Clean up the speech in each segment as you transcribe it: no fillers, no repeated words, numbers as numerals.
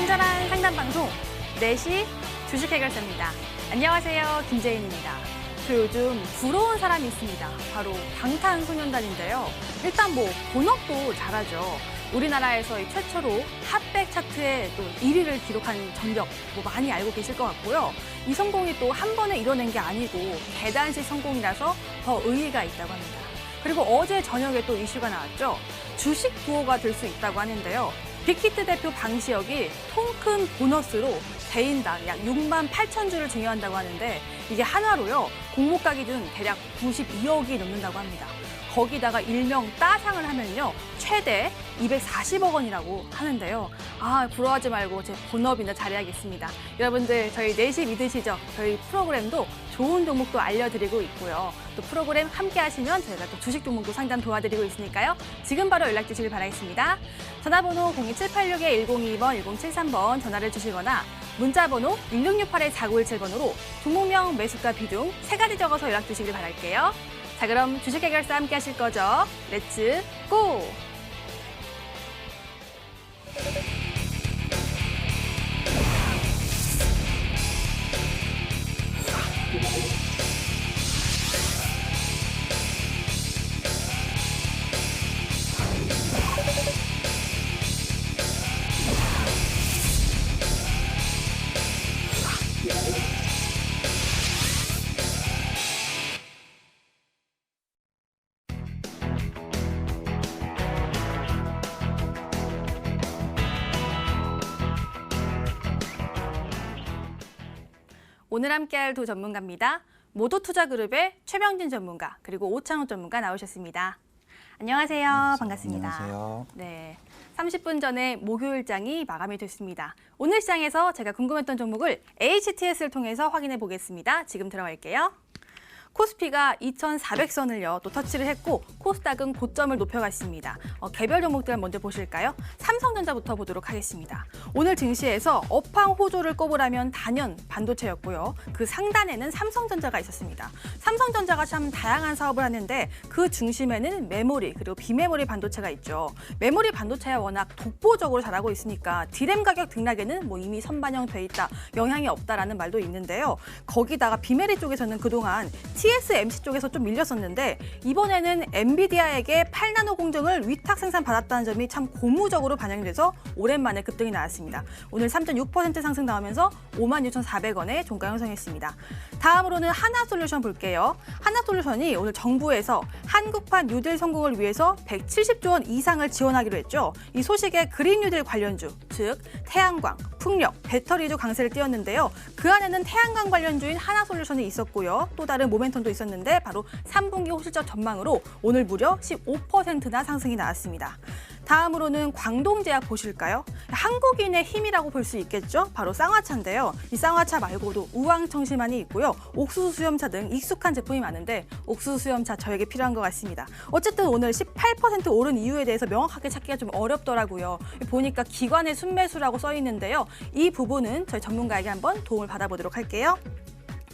친절한 상담 방송 4시 주식 해결사입니다. 안녕하세요, 김재인입니다. 저 요즘 부러운 사람이 있습니다. 바로 방탄소년단인데요. 일단 본업도 잘하죠. 우리나라에서 최초로 핫백 차트에 또 1위를 기록한 전적 많이 알고 계실 것 같고요. 이 성공이 또 한 번에 이뤄낸 게 아니고 계단식 성공이라서 더 의의가 있다고 합니다. 그리고 어제 저녁에 또 이슈가 나왔죠. 주식 부호가 될 수 있다고 하는데요. 빅히트 대표 방시혁이 통큰 보너스로 개인당 약 6만 8천 주를 증여한다고 하는데 이게 한화로요. 공모가 기준 대략 92억이 넘는다고 합니다. 거기다가 일명 따상을 하면요. 최대 240억 원이라고 하는데요. 부러워하지 말고 제 본업이나 잘해야겠습니다. 여러분들 저희 4시 믿으시죠? 저희 프로그램도 좋은 종목도 알려드리고 있고요. 또 프로그램 함께 하시면 저희가 또 주식 종목도 상담 도와드리고 있으니까요. 지금 바로 연락 주시길 바라겠습니다. 전화번호 02786-1022번, 1073번 전화를 주시거나 문자번호 1668-4917번으로 종목명, 매수가, 비중 3가지 적어서 연락 주시길 바랄게요. 자, 그럼 주식 해결사 함께 하실 거죠? 렛츠 고! 오늘 함께할 두 전문가입니다. 모도투자그룹의 최병진 전문가 그리고 오창욱 전문가 나오셨습니다. 안녕하세요. 반갑습니다. 안녕하세요. 네, 30분 전에 목요일장이 마감이 됐습니다. 오늘 시장에서 제가 궁금했던 종목을 HTS를 통해서 확인해 보겠습니다. 지금 들어갈게요. 코스피가 2,400선을요 또 터치를 했고 코스닥은 고점을 높여갔습니다. 개별 종목들 먼저 보실까요? 삼성전자부터 보도록 하겠습니다. 오늘 증시에서 업황 호조를 꼽으라면 단연 반도체였고요. 그 상단에는 삼성전자가 있었습니다. 삼성전자가 참 다양한 사업을 하는데 그 중심에는 메모리 그리고 비메모리 반도체가 있죠. 메모리 반도체가 워낙 독보적으로 잘하고 있으니까 디램 가격 등락에는 이미 선반영돼 있다, 영향이 없다라는 말도 있는데요. 거기다가 비메모리 쪽에서는 그동안 TSMC 쪽에서 좀 밀렸었는데 이번에는 엔비디아에게 8나노 공정을 위탁 생산받았다는 점이 참 고무적으로 반영돼서 오랜만에 급등이 나왔습니다. 오늘 3.6% 상승 나오면서 56,400원에 종가 형성했습니다. 다음으로는 하나솔루션 볼게요. 하나솔루션이 오늘 정부에서 한국판 뉴딜 성공을 위해서 170조 원 이상을 지원하기로 했죠. 이 소식에 그린 뉴딜 관련주, 즉 태양광, 풍력, 배터리주 강세를 띄웠는데요. 그 안에는 태양광 관련주인 하나솔루션이 있었고요. 또 다른 모멘텀도 있었는데 바로 3분기 호실적 전망으로 오늘 무려 15%나 상승이 나왔습니다. 다음으로는 광동제약 보실까요? 한국인의 힘이라고 볼 수 있겠죠? 바로 쌍화차인데요. 이 쌍화차 말고도 우황청심환이 있고요. 옥수수 수염차 등 익숙한 제품이 많은데 옥수수 수염차 저에게 필요한 것 같습니다. 어쨌든 오늘 18% 오른 이유에 대해서 명확하게 찾기가 좀 어렵더라고요. 보니까 기관의 순매수라고 써 있는데요. 이 부분은 저희 전문가에게 한번 도움을 받아보도록 할게요.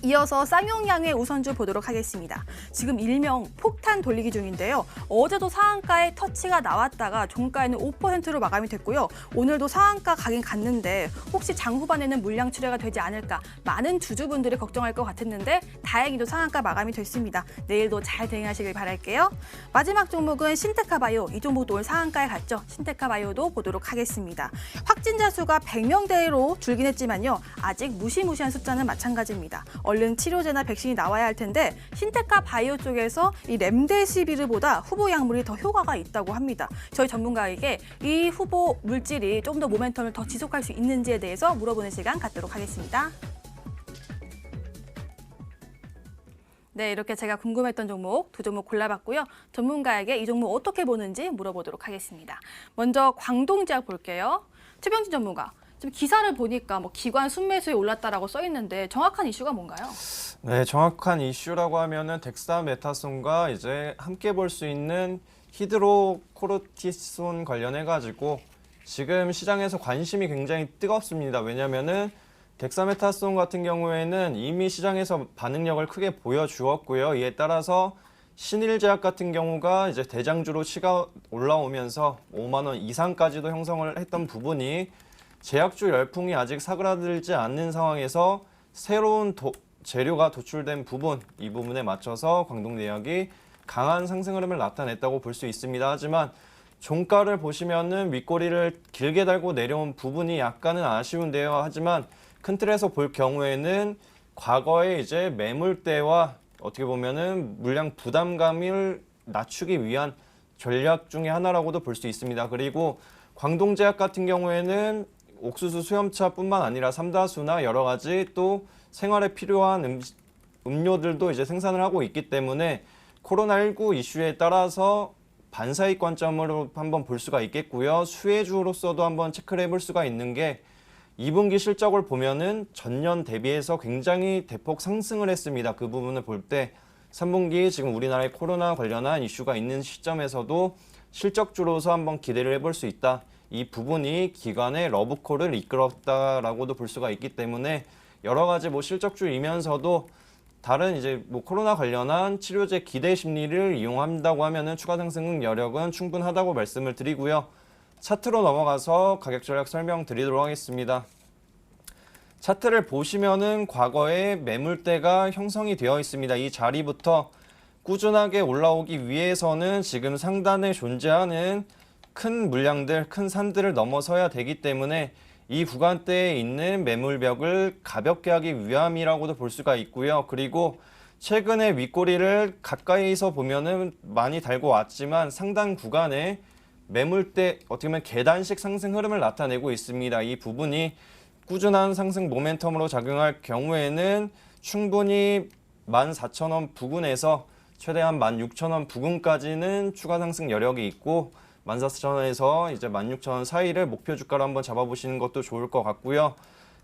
이어서 쌍용양의 우선주 보도록 하겠습니다. 지금 일명 폭탄 돌리기 중인데요. 어제도 상한가에 터치가 나왔다가 종가에는 5%로 마감이 됐고요. 오늘도 상한가 가긴 갔는데 혹시 장 후반에는 물량 출회가 되지 않을까 많은 주주분들이 걱정할 것 같았는데 다행히도 상한가 마감이 됐습니다. 내일도 잘 대응하시길 바랄게요. 마지막 종목은 신테카바이오. 이 종목도 오늘 상한가에 갔죠. 신테카바이오도 보도록 하겠습니다. 확진자 수가 100명대로 줄긴 했지만요. 아직 무시무시한 숫자는 마찬가지입니다. 얼른 치료제나 백신이 나와야 할 텐데 신테카 바이오 쪽에서 이 렘데시비르보다 후보 약물이 더 효과가 있다고 합니다. 저희 전문가에게 이 후보 물질이 좀 더 모멘텀을 더 지속할 수 있는지에 대해서 물어보는 시간 갖도록 하겠습니다. 네, 이렇게 제가 궁금했던 종목 두 종목 골라봤고요. 전문가에게 이 종목 어떻게 보는지 물어보도록 하겠습니다. 먼저 광동제약 볼게요. 최병진 전문가. 지금 기사를 보니까 기관 순매수에 올랐다라고 써 있는데 정확한 이슈가 뭔가요? 네, 정확한 이슈라고 하면은 덱사메타손과 이제 함께 볼 수 있는 히드로코르티손 관련해 가지고 지금 시장에서 관심이 굉장히 뜨겁습니다. 왜냐면은 덱사메타손 같은 경우에는 이미 시장에서 반응력을 크게 보여주었고요. 이에 따라서 신일제약 같은 경우가 이제 대장주로 치가 올라오면서 5만 원 이상까지도 형성을 했던 부분이 제약주 열풍이 아직 사그라들지 않는 상황에서 새로운 재료가 도출된 부분, 이 부분에 맞춰서 광동제약이 강한 상승 흐름을 나타냈다고 볼 수 있습니다. 하지만 종가를 보시면은 윗꼬리를 길게 달고 내려온 부분이 약간은 아쉬운데요. 하지만 큰 틀에서 볼 경우에는 과거에 이제 매물대와 어떻게 보면은 물량 부담감을 낮추기 위한 전략 중에 하나라고도 볼 수 있습니다. 그리고 광동제약 같은 경우에는 옥수수 수염차뿐만 아니라 삼다수나 여러 가지 또 생활에 필요한 음료들도 이제 생산을 하고 있기 때문에 코로나19 이슈에 따라서 반사익 관점으로 한번 볼 수가 있겠고요. 수혜주로서도 한번 체크를 해볼 수가 있는 게 2분기 실적을 보면은 전년 대비해서 굉장히 대폭 상승을 했습니다. 그 부분을 볼 때 3분기 지금 우리나라에 코로나 관련한 이슈가 있는 시점에서도 실적주로서 한번 기대를 해볼 수 있다. 이 부분이 기관의 러브콜을 이끌었다라고도 볼 수가 있기 때문에 여러 가지 실적주이면서도 다른 이제 코로나 관련한 치료제 기대 심리를 이용한다고 하면은 추가 상승 여력은 충분하다고 말씀을 드리고요. 차트로 넘어가서 가격 전략 설명드리도록 하겠습니다. 차트를 보시면은 과거에 매물대가 형성이 되어 있습니다. 이 자리부터 꾸준하게 올라오기 위해서는 지금 상단에 존재하는 큰 물량들, 큰 산들을 넘어서야 되기 때문에 이 구간대에 있는 매물벽을 가볍게 하기 위함이라고도 볼 수가 있고요. 그리고 최근에 윗꼬리를 가까이서 보면은 많이 달고 왔지만 상단 구간에 매물대 어떻게 보면 계단식 상승 흐름을 나타내고 있습니다. 이 부분이 꾸준한 상승 모멘텀으로 작용할 경우에는 충분히 14,000원 부근에서 최대한 16,000원 부근까지는 추가 상승 여력이 있고 14,000원에서 이제 16,000원 사이를 목표 주가로 한번 잡아보시는 것도 좋을 것 같고요.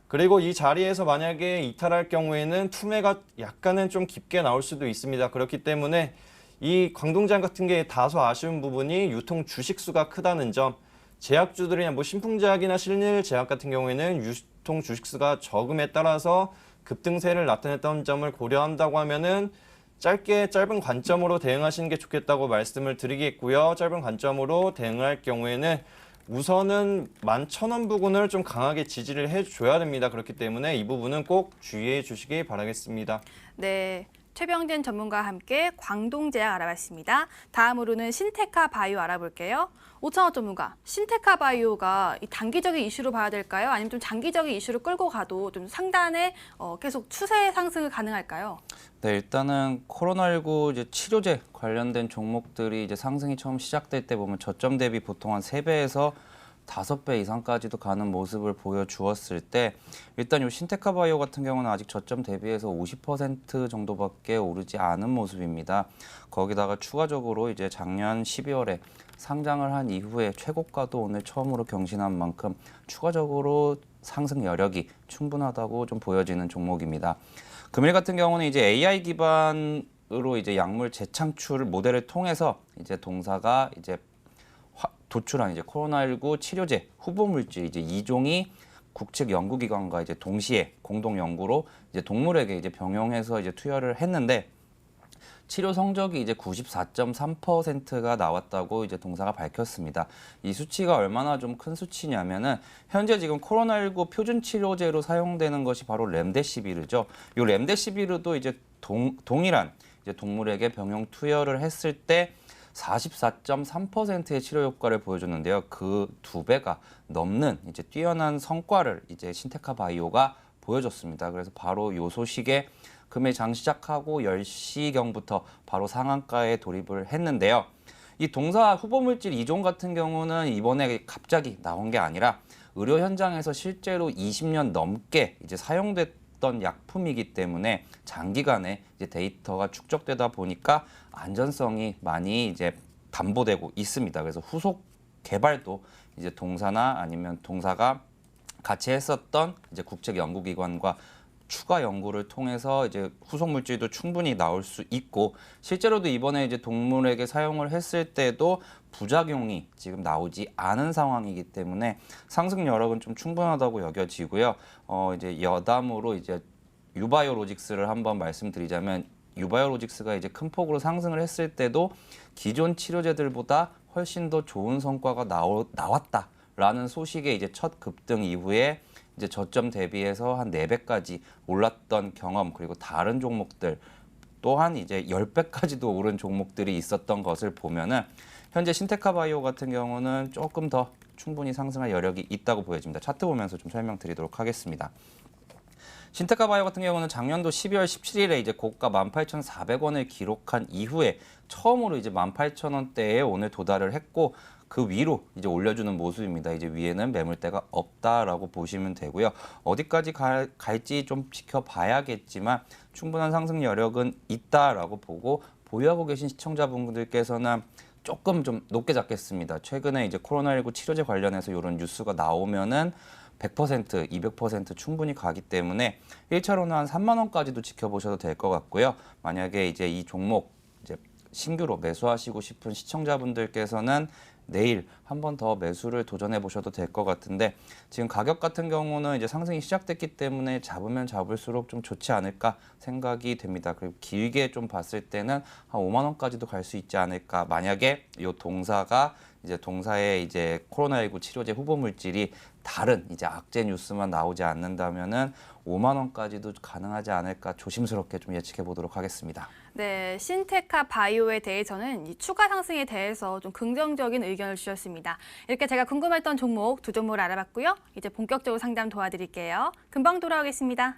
그리고 이 자리에서 만약에 이탈할 경우에는 투매가 약간은 좀 깊게 나올 수도 있습니다. 그렇기 때문에 이 광동제약 같은 게 다소 아쉬운 부분이 유통 주식수가 크다는 점, 제약주들이나 신풍제약이나 실내제약 같은 경우에는 유통 주식수가 적음에 따라서 급등세를 나타냈던 점을 고려한다고 하면은 짧은 관점으로 대응하시는 게 좋겠다고 말씀을 드리겠고요. 짧은 관점으로 대응할 경우에는 우선은 11,000원 부근을 좀 강하게 지지를 해줘야 됩니다. 그렇기 때문에 이 부분은 꼭 주의해 주시기 바라겠습니다. 네. 최병진 전문가와 함께 광동제약 알아봤습니다. 다음으로는 신테카 바이오 알아볼게요. 오창호 전문가, 신테카 바이오가 이 단기적인 이슈로 봐야 될까요? 아니면 좀 장기적인 이슈로 끌고 가도 좀 상단에 계속 추세 상승을 가능할까요? 네, 일단은 코로나19 이제 치료제 관련된 종목들이 이제 상승이 처음 시작될 때 보면 저점 대비 보통 한 3배에서 5배 이상까지도 가는 모습을 보여주었을 때 일단 이 신테카 바이오 같은 경우는 아직 저점 대비해서 50% 정도밖에 오르지 않은 모습입니다. 거기다가 추가적으로 이제 작년 12월에 상장을 한 이후에 최고가도 오늘 처음으로 경신한 만큼 추가적으로 상승 여력이 충분하다고 좀 보여지는 종목입니다. 금일 같은 경우는 이제 AI 기반으로 이제 약물 재창출 모델을 통해서 이제 동사가 이제 도출한 이제 코로나19 치료제 후보 물질 이제 2종이 국책 연구기관과 이제 동시에 공동 연구로 이제 동물에게 이제 병용해서 이제 투여를 했는데 치료 성적이 이제 94.3%가 나왔다고 이제 동사가 밝혔습니다. 이 수치가 얼마나 좀 큰 수치냐면은 현재 지금 코로나19 표준 치료제로 사용되는 것이 바로 렘데시비르죠. 이 렘데시비르도 이제 동일한 이제 동물에게 병용 투여를 했을 때 44.3%의 치료 효과를 보여줬는데요. 그 2배가 넘는 이제 뛰어난 성과를 이제 신테카 바이오가 보여줬습니다. 그래서 바로 요 소식에 금일 장 시작하고 10시경부터 바로 상한가에 돌입을 했는데요. 이 동사 후보물질 2종 같은 경우는 이번에 갑자기 나온 게 아니라 의료 현장에서 실제로 20년 넘게 이제 사용됐던 약품이기 때문에 장기간의 이제 데이터가 축적되다 보니까 안전성이 많이 이제 담보되고 있습니다. 그래서 후속 개발도 이제 동사나 아니면 동사가 같이 했었던 이제 국책 연구기관과 추가 연구를 통해서 이제 후속 물질도 충분히 나올 수 있고 실제로도 이번에 이제 동물에게 사용을 했을 때도 부작용이 지금 나오지 않은 상황이기 때문에 상승 여력은 좀 충분하다고 여겨지고요. 이제 여담으로 이제 유바이오로직스를 한번 말씀드리자면 유바이오로직스가 이제 큰 폭으로 상승을 했을 때도 기존 치료제들보다 훨씬 더 좋은 성과가 나왔다. 라는 소식의 이제 첫 급등 이후에 이제 저점 대비해서 한 4배까지 올랐던 경험, 그리고 다른 종목들 또한 이제 10배까지도 오른 종목들이 있었던 것을 보면은 현재 신테카 바이오 같은 경우는 조금 더 충분히 상승할 여력이 있다고 보여집니다. 차트 보면서 좀 설명드리도록 하겠습니다. 신테카 바이오 같은 경우는 작년도 12월 17일에 이제 고가 18,400원을 기록한 이후에 처음으로 이제 18,000원대에 오늘 도달을 했고, 그 위로 이제 올려주는 모습입니다. 이제 위에는 매물대가 없다라고 보시면 되고요. 어디까지 갈지 좀 지켜봐야겠지만 충분한 상승 여력은 있다라고 보고, 보유하고 계신 시청자분들께서는 조금 좀 높게 잡겠습니다. 최근에 이제 코로나19 치료제 관련해서 이런 뉴스가 나오면은 100%, 200% 충분히 가기 때문에 1차로는 한 3만 원까지도 지켜보셔도 될 것 같고요. 만약에 이제 이 종목 이제 신규로 매수하시고 싶은 시청자분들께서는 내일 한 번 더 매수를 도전해 보셔도 될 것 같은데, 지금 가격 같은 경우는 이제 상승이 시작됐기 때문에 잡으면 잡을수록 좀 좋지 않을까 생각이 됩니다. 그리고 길게 좀 봤을 때는 한 5만 원까지도 갈 수 있지 않을까. 만약에 이 동사가 이제 동사의 이제 코로나19 치료제 후보 물질이 다른 이제 악재 뉴스만 나오지 않는다면은 5만 원까지도 가능하지 않을까 조심스럽게 좀 예측해 보도록 하겠습니다. 네, 신테카 바이오에 대해서는 이 추가 상승에 대해서 좀 긍정적인 의견을 주셨습니다. 이렇게 제가 궁금했던 종목 두 종목을 알아봤고요. 이제 본격적으로 상담 도와드릴게요. 금방 돌아오겠습니다.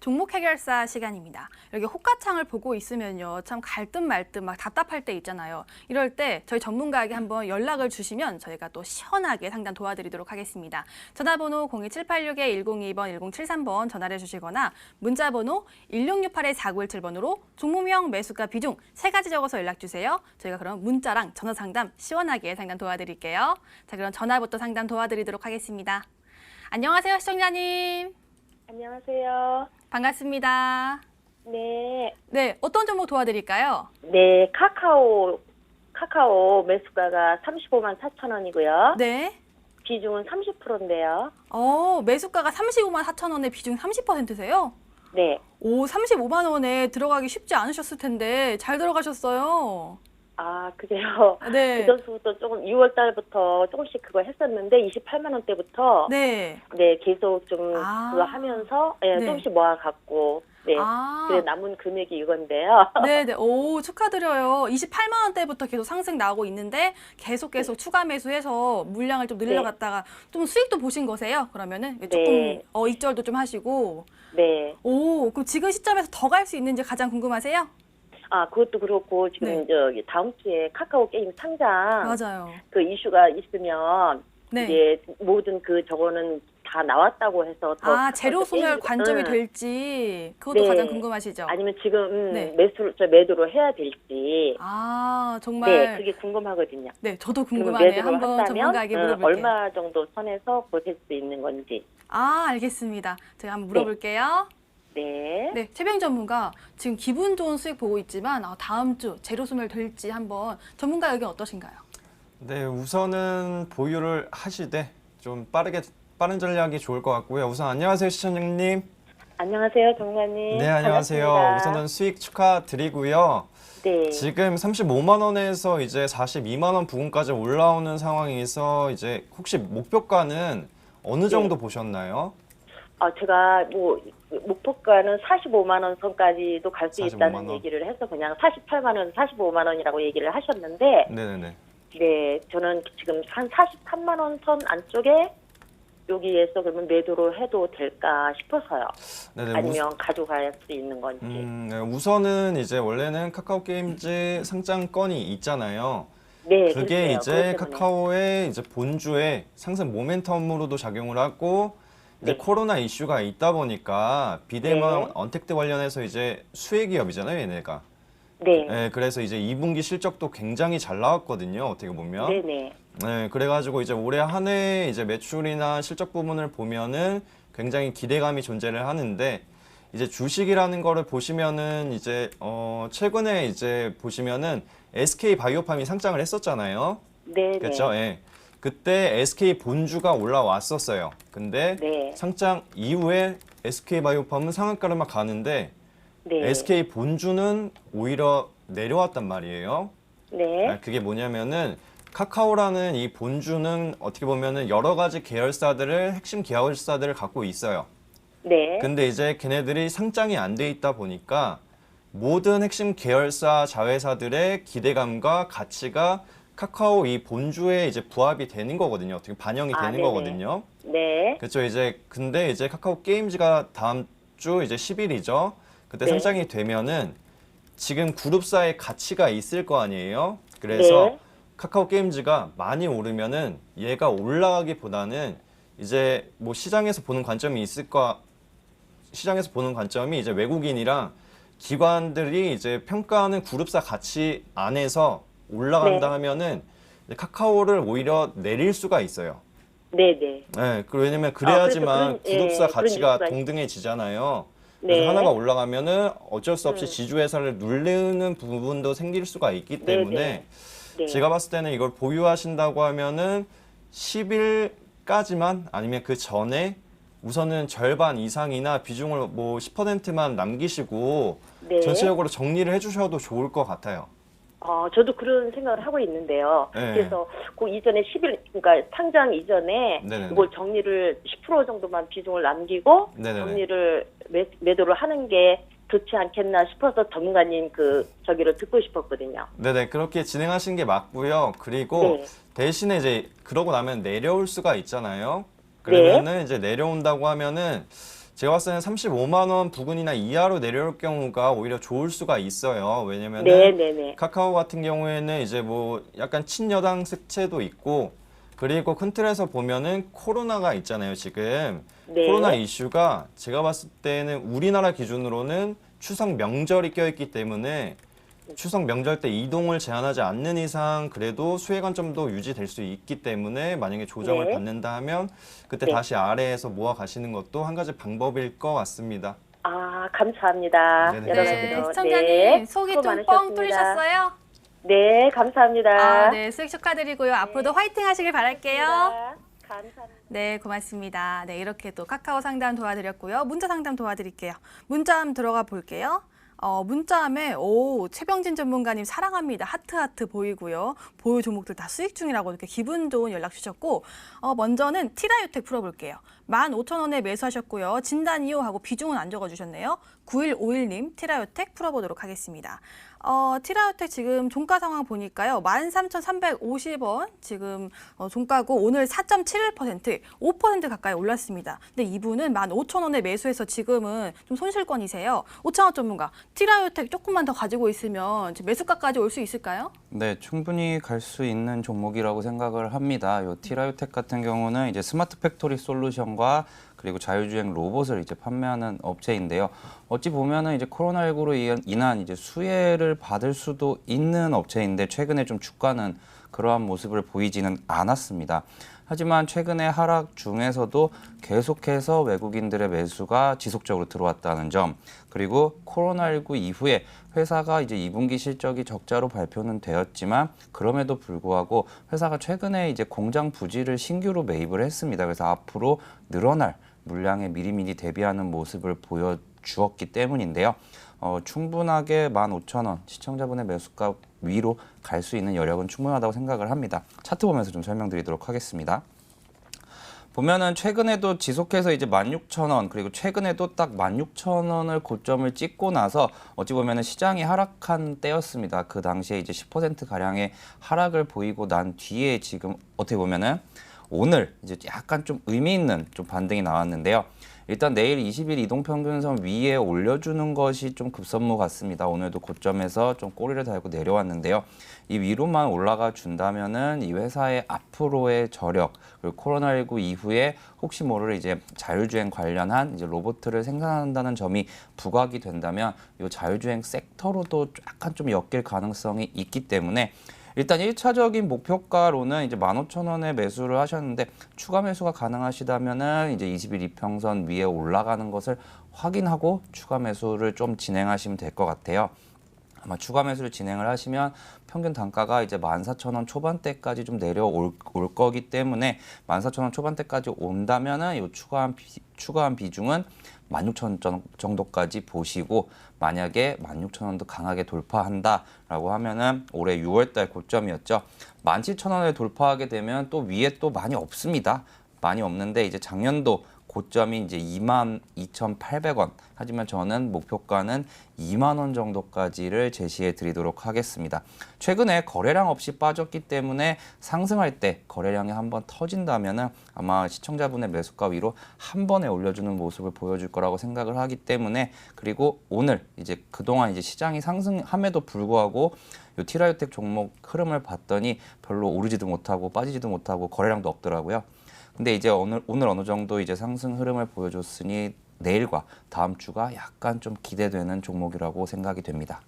종목 해결사 시간입니다. 여기 호가창을 보고 있으면요, 참 갈듯 말듯 막 답답할 때 있잖아요. 이럴 때 저희 전문가에게 한번 연락을 주시면 저희가 또 시원하게 상담 도와드리도록 하겠습니다. 전화번호 02786-102번, 1073번 전화를 주시거나 문자번호 1668-4917번으로 종목명, 매수가, 비중 3가지 적어서 연락 주세요. 저희가 그럼 문자랑 전화 상담 시원하게 상담 도와드릴게요. 자, 그럼 전화부터 상담 도와드리도록 하겠습니다. 안녕하세요, 시청자님. 안녕하세요. 반갑습니다. 네. 네, 어떤 종목 도와드릴까요? 네, 카카오 매수가가 35만 4천 원이고요. 네. 비중은 30%인데요. 매수가가 35만 4천 원에 비중 30%세요? 네. 오, 35만 원에 들어가기 쉽지 않으셨을 텐데 잘 들어가셨어요. 아, 그래요. 네. 그 전부터 조금 6월 달부터 조금씩 그거 했었는데 28만 원대부터 네. 네, 계속 좀 아. 그거 하면서 예, 네. 조금씩 모아 갖고 네. 아. 그래 남은 금액이 이건데요. 네네. 오, 축하드려요. 28만 원대부터 계속 상승 나오고 있는데 계속 추가 매수해서 물량을 좀 늘려갔다가 좀 수익도 보신 거세요? 그러면은 조금 네. 익절도 좀 하시고. 네. 오, 그럼 지금 시점에서 더 갈 수 있는지 가장 궁금하세요? 아, 그것도 그렇고 지금 네. 저기 다음 주에 카카오 게임 상장 맞아요. 그 이슈가 있으면 네. 이제 모든 그 저거는 다 나왔다고 해서 더 제로 소멸 관점이 응. 될지 그것도 네. 가장 궁금하시죠? 아니면 지금 네. 매도로 해야 될지 정말. 네, 그게 궁금하거든요. 네, 저도 그러면 궁금하네요. 매도를 한번 한다면 전문가에게 물어볼게요. 얼마 정도 선에서 보실 수 있는 건지. 알겠습니다. 제가 한번 물어볼게요. 네. 네, 최병 전문가 지금 기분 좋은 수익 보고 있지만 다음 주 제로 소멸 될지 한번 전문가 의견 어떠신가요? 네, 우선은 보유를 하시되 좀 빠른 전략이 좋을 것 같고요. 우선 안녕하세요, 시청자님. 안녕하세요, 전문가님. 네, 안녕하세요. 반갑습니다. 우선은 수익 축하드리고요. 네. 지금 35만 원에서 이제 42만 원 부근까지 올라오는 상황에서 이제 혹시 목표가는 어느 정도 보셨나요? 제가 목표가는 45만 원 선까지도 갈 수 45만 있다는 원. 얘기를 해서 그냥 48만 원, 45만 원이라고 얘기를 하셨는데 네네네. 네, 저는 지금 한 43만 원 선 안쪽에 여기에서 그러면 매도를 해도 될까 싶어서요. 네네. 아니면 가져갈 수 있는 건지. 네, 우선은 이제 원래는 카카오 게임즈 상장건이 있잖아요. 네, 그게 글쎄요. 이제 그것 때문에. 카카오의 이제 본주의 상승 모멘텀으로도 작용을 하고 이제 네. 코로나 이슈가 있다 보니까 비대면 네. 언택트 관련해서 이제 수혜 기업이잖아요, 얘네가. 네. 네, 그래서 이제 2분기 실적도 굉장히 잘 나왔거든요, 어떻게 보면. 네네. 네, 그래가지고 이제 올해 한 해 이제 매출이나 실적 부분을 보면은 굉장히 기대감이 존재를 하는데 이제 주식이라는 거를 보시면은 이제 최근에 이제 보시면은 SK 바이오팜이 상장을 했었잖아요. 네네. 그렇죠? 예. 그때 SK 본주가 올라왔었어요. 근데 네. 상장 이후에 SK바이오팜은 상한가를 막 가는데 네. SK 본주는 오히려 내려왔단 말이에요. 네. 그게 뭐냐면은 카카오라는 이 본주는 어떻게 보면은 여러 가지 계열사들을 핵심 계열사들을 갖고 있어요. 네. 근데 이제 걔네들이 상장이 안 돼 있다 보니까 모든 핵심 계열사 자회사들의 기대감과 가치가 카카오 이 본주에 이제 부합이 되는 거거든요. 어떻게 반영이 되는 네네. 거거든요. 네. 그렇죠. 근데 이제 카카오 게임즈가 다음 주 이제 10일이죠. 그때 네. 상장이 되면은 지금 그룹사의 가치가 있을 거 아니에요. 그래서 네. 카카오 게임즈가 많이 오르면은 얘가 올라가기보다는 이제 뭐 시장에서 보는 관점이 시장에서 보는 관점이 이제 외국인이랑 기관들이 이제 평가하는 그룹사 가치 안에서 올라간다 네. 하면은 이제 카카오를 오히려 내릴 수가 있어요. 네네. 네, 왜냐면 그래야지만 그래서 그룹사 그런 가치가 뉴스가 동등해지잖아요. 그래서 네. 하나가 올라가면은 어쩔 수 없이 지주회사를 누르는 부분도 생길 수가 있기 때문에 네. 제가 봤을 때는 이걸 보유하신다고 하면은 10일까지만 아니면 그 전에 우선은 절반 이상이나 비중을 뭐 10%만 남기시고 네. 전체적으로 정리를 해주셔도 좋을 것 같아요. 저도 그런 생각을 하고 있는데요. 네. 그래서 그 이전에 10일, 그러니까 상장 이전에 네네네. 이걸 정리를 10% 정도만 비중을 남기고 네네네. 정리를 매도를 하는 게 좋지 않겠나 싶어서 전문가님 저기를 듣고 싶었거든요. 네네, 그렇게 진행하신 게 맞고요. 그리고 네. 대신에 이제 그러고 나면 내려올 수가 있잖아요. 그러면은 이제 내려온다고 하면은 제가 봤을 때는 35만 원 부근이나 이하로 내려올 경우가 오히려 좋을 수가 있어요. 왜냐면은 네네네. 카카오 같은 경우에는 이제 뭐 약간 친여당 색채도 있고 그리고 큰 틀에서 보면은 코로나가 있잖아요, 지금. 네. 코로나 이슈가 제가 봤을 때는 우리나라 기준으로는 추석 명절이 껴있기 때문에 추석 명절 때 이동을 제한하지 않는 이상 그래도 수혜 관점도 유지될 수 있기 때문에 만약에 조정을 네. 받는다 하면 그때 네. 다시 아래에서 모아 가시는 것도 한 가지 방법일 것 같습니다. 감사합니다. 네네, 여러 감사합니다. 가지로. 시청자님 네. 속이 수고 좀 뻥 많으셨습니다. 뚫리셨어요? 네, 감사합니다. 네, 수익 축하드리고요. 앞으로도 화이팅 하시길 바랄게요. 감사합니다. 네, 고맙습니다. 네, 이렇게 또 카카오 상담 도와드렸고요. 문자 상담 도와드릴게요. 문자함 들어가 볼게요. 문자함에 최병진 전문가님 사랑합니다. 하트 보이고요. 보유 종목들 다 수익 중이라고 이렇게 기분 좋은 연락 주셨고 먼저는 티라유텍 풀어볼게요. 15,000원에 매수하셨고요. 진단 이후 하고 비중은 안 적어주셨네요. 9151님 티라유텍 풀어보도록 하겠습니다. 티라유텍 지금 종가 상황 보니까요. 13,350원 지금 종가고 오늘 4.71%, 5% 가까이 올랐습니다. 근데 이분은 15,000원에 매수해서 지금은 좀 손실권이세요. 오창호 전문가, 티라유텍 조금만 더 가지고 있으면 매수가까지 올 수 있을까요? 네, 충분히 갈 수 있는 종목이라고 생각을 합니다. 요 티라유텍 같은 경우는 이제 스마트 팩토리 솔루션과 그리고 자율주행 로봇을 이제 판매하는 업체인데요. 어찌 보면은 이제 코로나19로 인한 이제 수혜를 받을 수도 있는 업체인데 최근에 좀 주가는 그러한 모습을 보이지는 않았습니다. 하지만 최근에 하락 중에서도 계속해서 외국인들의 매수가 지속적으로 들어왔다는 점, 그리고 코로나19 이후에 회사가 이제 2분기 실적이 적자로 발표는 되었지만 그럼에도 불구하고 회사가 최근에 이제 공장 부지를 신규로 매입을 했습니다. 그래서 앞으로 늘어날 물량에 미리미리 대비하는 모습을 보여주었기 때문인데요. 충분하게 15,000원 시청자분의 매수가 위로 갈 수 있는 여력은 충분하다고 생각을 합니다. 차트 보면서 좀 설명드리도록 하겠습니다. 보면은 최근에도 지속해서 이제 16,000원 그리고 최근에도 딱 16,000원을 고점을 찍고 나서 어찌 보면은 시장이 하락한 때였습니다. 그 당시에 이제 10% 가량의 하락을 보이고 난 뒤에 지금 어떻게 보면은 오늘 이제 약간 좀 의미 있는 좀 반등이 나왔는데요. 일단 내일 20일 이동평균선 위에 올려주는 것이 좀 급선무 같습니다. 오늘도 고점에서 좀 꼬리를 달고 내려왔는데요. 이 위로만 올라가 준다면은 이 회사의 앞으로의 저력, 그리고 코로나19 이후에 혹시 모를 이제 자율주행 관련한 이제 로봇을 생산한다는 점이 부각이 된다면 이 자율주행 섹터로도 약간 좀 엮일 가능성이 있기 때문에 일단 1차적인 목표가로는 이제 15,000원에 매수를 하셨는데 추가 매수가 가능하시다면은 이제 20일 이평선 위에 올라가는 것을 확인하고 추가 매수를 좀 진행하시면 될 것 같아요. 아마 추가 매수를 진행을 하시면 평균 단가가 이제 14,000원 초반대까지 좀 내려올 거기 때문에 14,000원 초반대까지 온다면은 이 추가한 비중은 16,000원 정도까지 보시고, 만약에 16,000원도 강하게 돌파한다라고 하면은 올해 6월달 고점이었죠. 17,000원을 돌파하게 되면 또 위에 또 많이 없습니다. 많이 없는데 이제 작년도 고점이 이제 22,800원. 하지만 저는 목표가는 2만 원 정도까지를 제시해 드리도록 하겠습니다. 최근에 거래량 없이 빠졌기 때문에 상승할 때 거래량이 한번 터진다면은 아마 시청자분의 매수가 위로 한 번에 올려주는 모습을 보여줄 거라고 생각을 하기 때문에, 그리고 오늘 이제 그동안 이제 시장이 상승함에도 불구하고 요 티라이오텍 종목 흐름을 봤더니 별로 오르지도 못하고 빠지지도 못하고 거래량도 없더라고요. 근데 이제 오늘 어느 정도 이제 상승 흐름을 보여줬으니 내일과 다음 주가 약간 좀 기대되는 종목이라고 생각이 됩니다.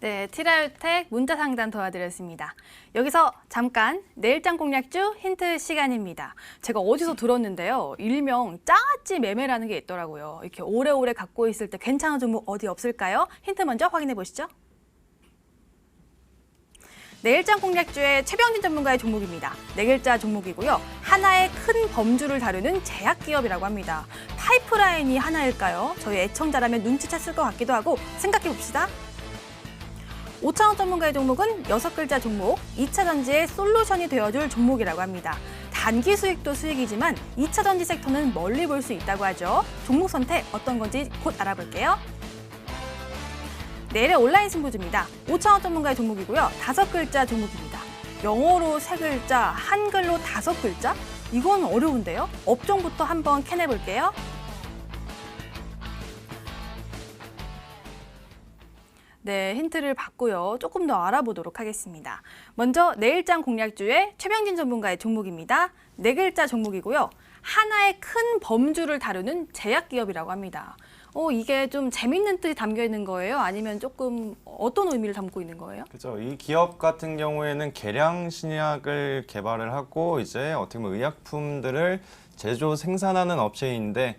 네, 티라이오텍 문자 상담 도와드렸습니다. 여기서 잠깐 내일장 공략주 힌트 시간입니다. 제가 어디서 들었는데요. 일명 짱아찌 매매라는 게 있더라고요. 이렇게 오래오래 갖고 있을 때 괜찮은 종목 어디 없을까요? 힌트 먼저 확인해 보시죠. 내일장 공략주의 최병진 전문가의 종목입니다. 네 글자 종목이고요. 하나의 큰 범주를 다루는 제약기업이라고 합니다. 파이프라인이 하나일까요? 저희 애청자라면 눈치챘을 것 같기도 하고 생각해 봅시다. 오창호 전문가의 종목은 6글자 종목, 2차 전지의 솔루션이 되어줄 종목이라고 합니다. 단기 수익도 수익이지만 2차 전지 섹터는 멀리 볼 수 있다고 하죠. 종목 선택 어떤 건지 곧 알아볼게요. 내일의 온라인 승부주입니다. 오창호 전문가의 종목이고요. 5글자 종목입니다. 영어로 3글자, 한글로 5글자? 이건 어려운데요. 업종부터 한번 캐내볼게요. 네, 힌트를 받고요. 조금 더 알아보도록 하겠습니다. 먼저 내일장 공략주의 최병진 전문가의 종목입니다. 4글자 종목이고요. 하나의 큰 범주를 다루는 제약기업이라고 합니다. 이게 좀 재밌는 뜻이 담겨 있는 거예요? 아니면 조금 어떤 의미를 담고 있는 거예요? 그렇죠. 이 기업 같은 경우에는 계량 신약을 개발을 하고 이제 어떻게 보면 의약품들을 제조 생산하는 업체인데,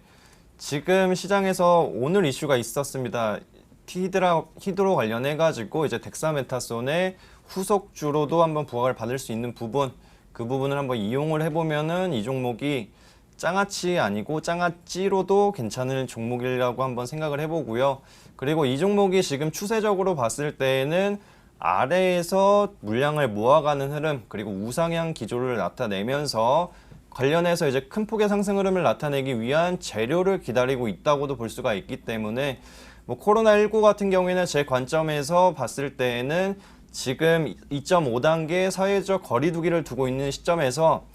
지금 시장에서 오늘 이슈가 있었습니다. 히드로 관련해 가지고 이제 덱사메타손의 후속주로도 한번 부각을 받을 수 있는 부분, 그 부분을 한번 이용을 해보면은 이 종목이 짱아치 아니고 짱아찌로도 괜찮은 종목이라고 한번 생각을 해보고요. 그리고 이 종목이 지금 추세적으로 봤을 때에는 아래에서 물량을 모아가는 흐름, 그리고 우상향 기조를 나타내면서 관련해서 이제 큰 폭의 상승 흐름을 나타내기 위한 재료를 기다리고 있다고도 볼 수가 있기 때문에, 뭐 코로나19 같은 경우에는 제 관점에서 봤을 때에는 지금 2.5단계 사회적 거리두기를 두고 있는 시점에서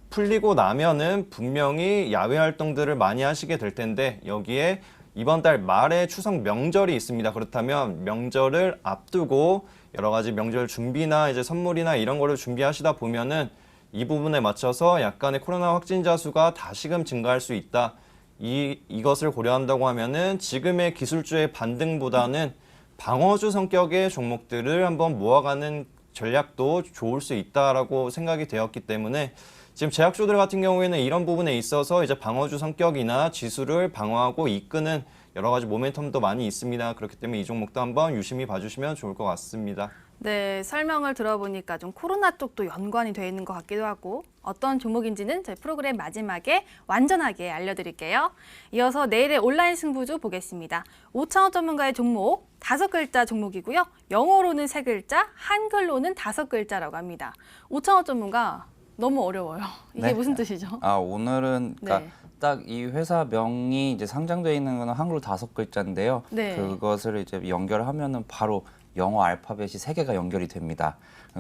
풀리고 나면은 분명히 야외 활동들을 많이 하시게 될 텐데, 여기에 이번 달 말에 추석 명절이 있습니다. 그렇다면 명절을 앞두고 여러 가지 명절 준비나 이제 선물이나 이런 거를 준비하시다 보면은 이 부분에 맞춰서 약간의 코로나 확진자 수가 다시금 증가할 수 있다. 이것을 고려한다고 하면은 지금의 기술주의 반등보다는 방어주 성격의 종목들을 한번 모아가는 전략도 좋을 수 있다라고 생각이 되었기 때문에, 지금 제약주들 같은 경우에는 이런 부분에 있어서 이제 방어주 성격이나 지수를 방어하고 이끄는 여러 가지 모멘텀도 많이 있습니다. 그렇기 때문에 이 종목도 한번 유심히 봐주시면 좋을 것 같습니다. 네, 설명을 들어보니까 좀 코로나 쪽도 연관이 돼 있는 것 같기도 하고, 어떤 종목인지는 저희 프로그램 마지막에 완전하게 알려드릴게요. 이어서 내일의 온라인 승부주 보겠습니다. 오창호 전문가의 종목, 5글자 종목이고요. 영어로는 3글자, 한글로는 5글자라고 합니다. 오창호 전문가, 너무 어려워요. 이게 네. 무슨 뜻이죠? 오늘은 그러니까 네. 딱 이 회사 명이 이제 상장되어 있는 거는 한글로 5글자인데요. 네. 그것을 이제 연결하면은 바로 영어 알파벳이 3개가 연결이 됩니다.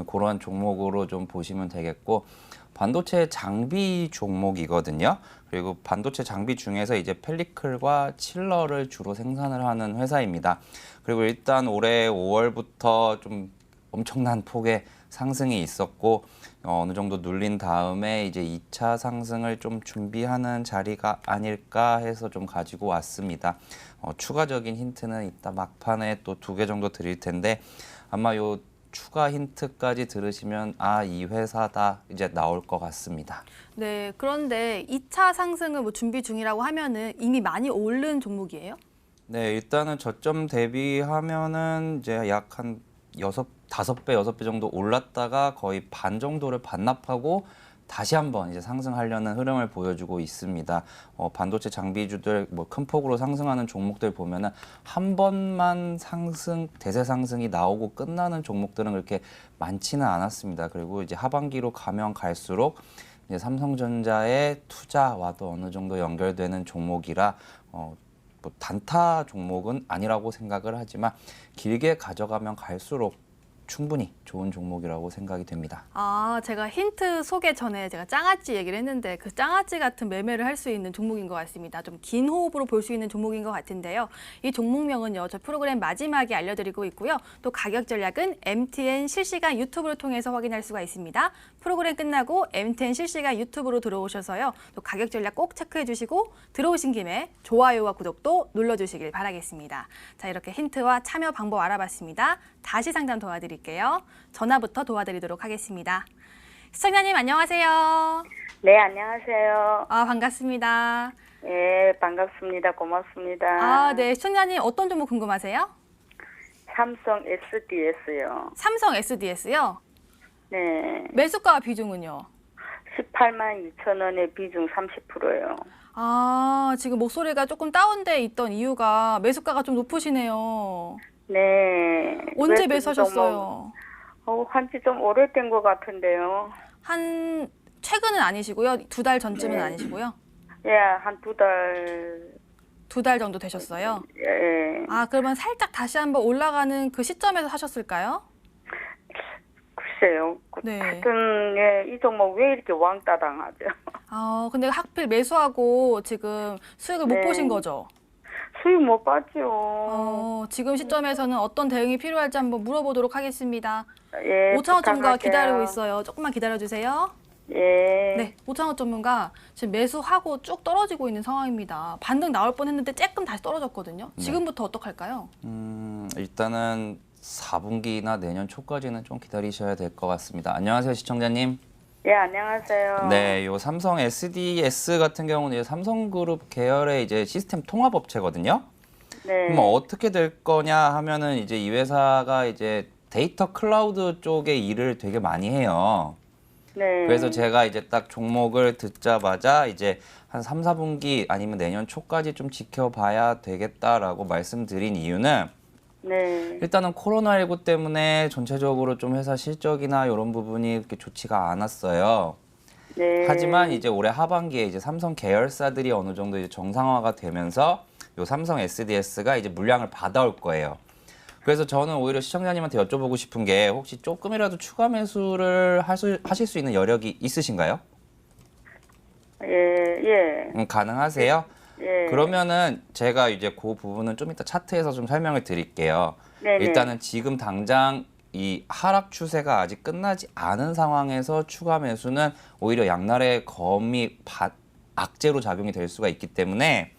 그런 종목으로 좀 보시면 되겠고, 반도체 장비 종목이거든요. 그리고 반도체 장비 중에서 이제 펠리클과 칠러를 주로 생산을 하는 회사입니다. 그리고 일단 올해 5월부터 좀 엄청난 폭의 상승이 있었고, 어느 정도 눌린 다음에 이제 2차 상승을 좀 준비하는 자리가 아닐까 해서 좀 가지고 왔습니다. 추가적인 힌트는 이따 막판에 또 2개 정도 드릴 텐데, 아마 요 추가 힌트까지 들으시면 이 회사다 이제 나올 것 같습니다. 네, 그런데 2차 상승을 뭐 준비 중이라고 하면은 이미 많이 오른 종목이에요? 네, 일단은 저점 대비하면은 이제 약 한 5배, 6배 정도 올랐다가 거의 반 정도를 반납하고 다시 한번 이제 상승하려는 흐름을 보여주고 있습니다. 반도체 장비주들 뭐 큰 폭으로 상승하는 종목들 보면은 한 번만 대세 상승이 나오고 끝나는 종목들은 그렇게 많지는 않았습니다. 그리고 이제 하반기로 가면 갈수록 이제 삼성전자의 투자와도 어느 정도 연결되는 종목이라 뭐 단타 종목은 아니라고 생각을 하지만 길게 가져가면 갈수록 충분히 좋은 종목이라고 생각이 됩니다. 아, 제가 힌트 소개 전에 제가 짱아찌 얘기를 했는데 그 짱아찌 같은 매매를 할 수 있는 종목인 것 같습니다. 좀 긴 호흡으로 볼 수 있는 종목인 것 같은데요. 이 종목명은요, 저 프로그램 마지막에 알려드리고 있고요. 또 가격 전략은 MTN 실시간 유튜브를 통해서 확인할 수가 있습니다. 프로그램 끝나고 MTN 실시간 유튜브로 들어오셔서요. 또 가격 전략 꼭 체크해 주시고 들어오신 김에 좋아요와 구독도 눌러주시길 바라겠습니다. 자, 이렇게 힌트와 참여 방법 알아봤습니다. 다시 상담 도와드릴게요. 전화부터 도와드리도록 하겠습니다. 시청자님 안녕하세요. 네, 안녕하세요. 아, 반갑습니다. 예, 반갑습니다. 고맙습니다. 아, 네. 시청자님 어떤 종목 궁금하세요? 삼성 SDS요. 삼성 SDS요? 네, 매수가 비중은요? 18만 2천 원에 비중 30%요. 아, 지금 목소리가 조금 다운돼 있던 이유가 매수가가 좀 높으시네요. 네. 언제 그래서 매수하셨어요? 한지 좀 오래된 것 같은데요. 한 최근은 아니시고요. 2달 전쯤은 아니시고요. 예, 한 2달. 2달 정도 되셨어요. 예, 아, 그러면 살짝 다시 한번 올라가는 그 시점에서 하셨을까요? 글쎄요. 네. 하여튼, 예, 이 종목 왜 이렇게 왕따 당하죠? 아, 근데 하필 매수하고 지금 수익을 못 네. 보신 거죠? 수익 못 봤죠. 지금 시점에서는 어떤 대응이 필요할지 한번 물어보도록 하겠습니다. 예, 5,000원 전문가 부탁할게요. 기다리고 있어요. 조금만 기다려주세요. 예. 네, 5,000원 전문가 지금 매수하고 쭉 떨어지고 있는 상황입니다. 반등 나올 뻔했는데 조금 다시 떨어졌거든요. 지금부터 어떡할까요? 일단은 4분기나 내년 초까지는 좀 기다리셔야 될 것 같습니다. 안녕하세요, 시청자님. 예, 안녕하세요. 네, 요 삼성 SDS 같은 경우는 이제 삼성그룹 계열의 이제 시스템 통합 업체거든요. 네. 그럼 어떻게 될 거냐 하면은 이제 이 회사가 이제 데이터 클라우드 쪽에 일을 되게 많이 해요. 네. 그래서 제가 이제 딱 종목을 듣자마자 이제 한 3, 4분기 아니면 내년 초까지 좀 지켜봐야 되겠다라고 말씀드린 이유는 네. 일단은 코로나19 때문에 전체적으로 좀 회사 실적이나 이런 부분이 그렇게 좋지가 않았어요. 네. 하지만 이제 올해 하반기에 이제 삼성 계열사들이 어느 정도 이제 정상화가 되면서 요 삼성 SDS가 이제 물량을 받아올 거예요. 그래서 저는 오히려 시청자님한테 여쭤보고 싶은 게 혹시 조금이라도 추가 매수를 하실 수 있는 여력이 있으신가요? 예. 가능하세요? 예. 그러면은 제가 이제 그 부분은 좀 이따 차트에서 좀 설명을 드릴게요. 네네. 일단은 지금 당장 이 하락 추세가 아직 끝나지 않은 상황에서 추가 매수는 오히려 양날의 검이 악재로 작용이 될 수가 있기 때문에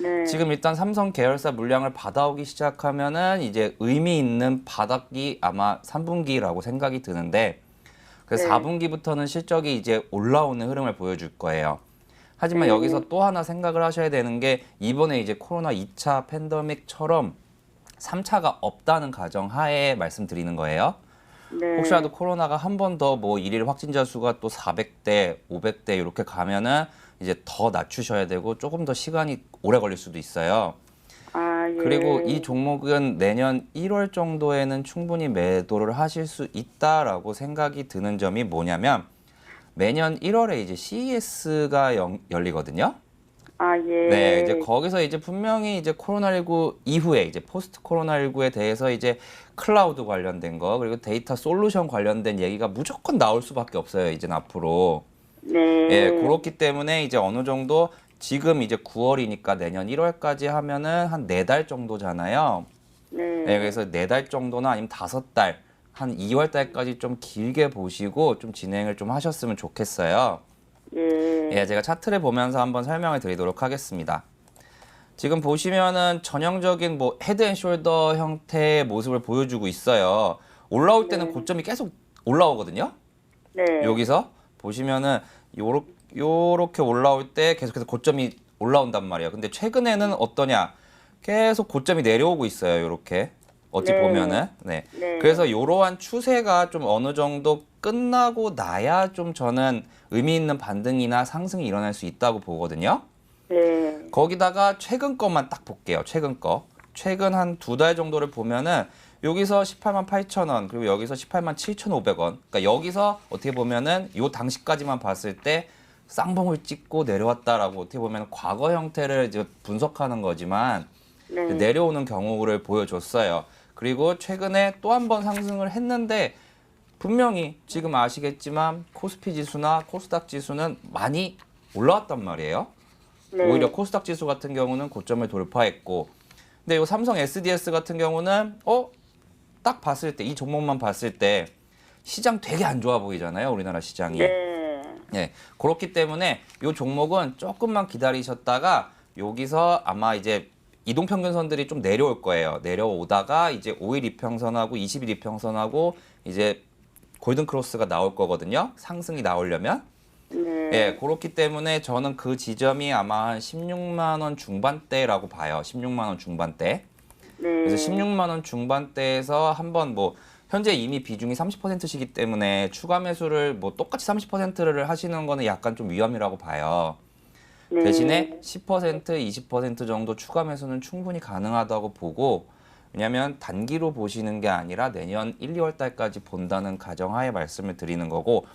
네. 지금 일단 삼성 계열사 물량을 받아오기 시작하면은 이제 의미 있는 바닥이 아마 3분기라고 생각이 드는데 그래서 네. 4분기부터는 실적이 이제 올라오는 흐름을 보여줄 거예요. 하지만 여기서 또 하나 생각을 하셔야 되는 게 이번에 이제 코로나 2차 팬데믹처럼 3차가 없다는 가정 하에 말씀드리는 거예요. 네. 혹시라도 코로나가 한 번 더 뭐 일일 확진자 수가 또 400대, 500대 이렇게 가면은 이제 더 낮추셔야 되고 조금 더 시간이 오래 걸릴 수도 있어요. 아, 예. 그리고 이 종목은 내년 1월 정도에는 충분히 매도를 하실 수 있다라고 생각이 드는 점이 뭐냐면 매년 1월에 이제 CES가 열리거든요. 아, 예. 네, 이제 거기서 이제 분명히 이제 코로나19 이후에 이제 포스트 코로나19에 대해서 이제 클라우드 관련된 거 그리고 데이터 솔루션 관련된 얘기가 무조건 나올 수밖에 없어요. 이제는 앞으로. 네. 예, 그렇기 때문에 이제 어느 정도 지금 이제 9월이니까 내년 1월까지 하면은 한 4달 정도잖아요. 네. 네, 그래서 4달 정도나 아니면 5달, 한 2월 달까지 좀 길게 보시고 좀 진행을 좀 하셨으면 좋겠어요. 예. 예, 제가 차트를 보면서 한번 설명을 드리도록 하겠습니다. 지금 보시면은 전형적인 뭐 헤드앤숄더 형태의 모습을 보여주고 있어요. 올라올 때는 고점이 계속 올라오거든요. 네. 여기서 보시면은 요렇게 올라올 때 계속해서 고점이 올라온단 말이에요. 근데 최근에는 어떠냐? 계속 고점이 내려오고 있어요. 요렇게. 어찌 네. 보면은. 네. 네. 그래서 이러한 추세가 좀 어느 정도 끝나고 나야 좀 저는 의미 있는 반등이나 상승이 일어날 수 있다고 보거든요. 네. 거기다가 최근 것만 딱 볼게요. 최근 거. 최근 한 2달 정도를 보면은 여기서 18만 8천 원, 그리고 여기서 18만 7,500원. 그러니까 여기서 어떻게 보면은 요 당시까지만 봤을 때 쌍봉을 찍고 내려왔다라고 어떻게 보면 과거 형태를 이제 분석하는 거지만 네. 내려오는 경우를 보여줬어요. 그리고 최근에 또 한 번 상승을 했는데 분명히 지금 아시겠지만 코스피 지수나 코스닥 지수는 많이 올라왔단 말이에요. 네. 오히려 코스닥 지수 같은 경우는 고점을 돌파했고, 근데 이 삼성 SDS 같은 경우는 딱 봤을 때 이 종목만 봤을 때 시장 되게 안 좋아 보이잖아요, 우리나라 시장이. 네. 네, 그렇기 때문에 이 종목은 조금만 기다리셨다가 여기서 아마 이제 이동평균선들이 좀 내려올 거예요. 내려오다가 이제 5일 이평선하고 20일 이평선하고 이제 골든크로스가 나올 거거든요. 상승이 나오려면. 네. 예, 그렇기 때문에 저는 그 지점이 아마 한 16만 원 중반대라고 봐요. 16만 원 중반대. 네. 그래서 16만 원 중반대에서 한번 뭐 현재 이미 비중이 30%시기 때문에 추가 매수를 뭐 똑같이 30%를 하시는 거는 약간 좀 위험이라고 봐요. 네. 대신에 10%, 20% 정도 추가 매수는 충분히 가능하다고 보고, 왜냐하면 단기로 보시는 게 아니라 내년 1, 2월 달까지 본다는 가정하에 말씀을 드리는 거고,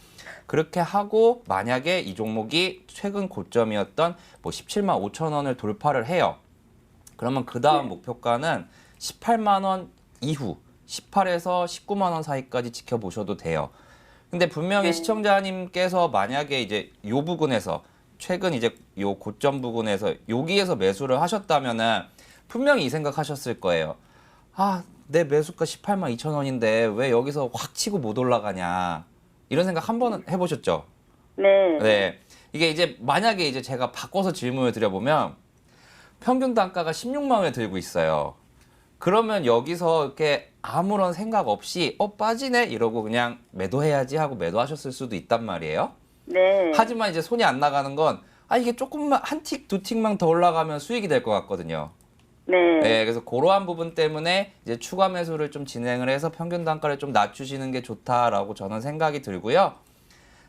그렇게 하고 만약에 이 종목이 최근 고점이었던 뭐 17만 5천 원을 돌파를 해요. 그러면 그 다음 목표가는 18만 원 이후 18에서 19만 원 사이까지 지켜보셔도 돼요. 근데 분명히 시청자님께서 만약에 이제 요 부근에서 최근 이제 요 고점 부근에서 여기에서 매수를 하셨다면은 분명히 이 생각하셨을 거예요. 아, 내 매수가 18만 2천 원인데 왜 여기서 확 치고 못 올라가냐. 이런 생각 한 번은 해보셨죠? 네. 네. 이게 이제 만약에 이제 제가 바꿔서 질문을 드려보면 평균 단가가 16만 원에 들고 있어요. 그러면 여기서 이렇게 아무런 생각 없이 빠지네 이러고 그냥 매도해야지 하고 매도하셨을 수도 있단 말이에요. 네. 하지만 이제 손이 안 나가는 건 이게 조금만 한 틱, 두 틱만 더 올라가면 수익이 될 것 같거든요. 네. 네, 그래서 그러한 부분 때문에 이제 추가 매수를 좀 진행을 해서 평균 단가를 좀 낮추시는 게 좋다라고 저는 생각이 들고요. 그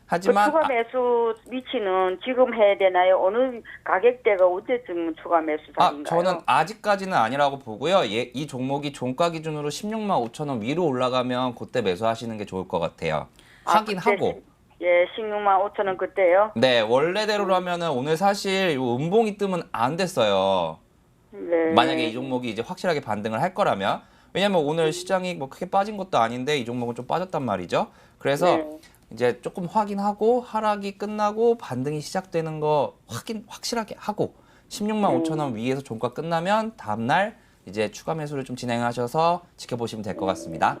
하지만 추가 매수 위치는 지금 해야 되나요? 어느 가격대가 언제쯤 추가 매수 자리인가요? 저는 아직까지는 아니라고 보고요. 이 종목이 종가 기준으로 16만 5천 원 위로 올라가면 그때 매수하시는 게 좋을 것 같아요. 하긴 그때 하고. 예, 16만 5천 원 그때요? 네, 원래대로라면은 오늘 사실 요 음봉이 뜨면 안 됐어요. 네. 만약에 이 종목이 이제 확실하게 반등을 할 거라면. 왜냐면 오늘 시장이 뭐 크게 빠진 것도 아닌데 이 종목은 좀 빠졌단 말이죠. 그래서 네. 이제 조금 확인하고 하락이 끝나고 반등이 시작되는 거 확실하게 하고 16만 5천 원 위에서 종가 끝나면 다음날 이제 추가 매수를 좀 진행하셔서 지켜보시면 될 것 같습니다.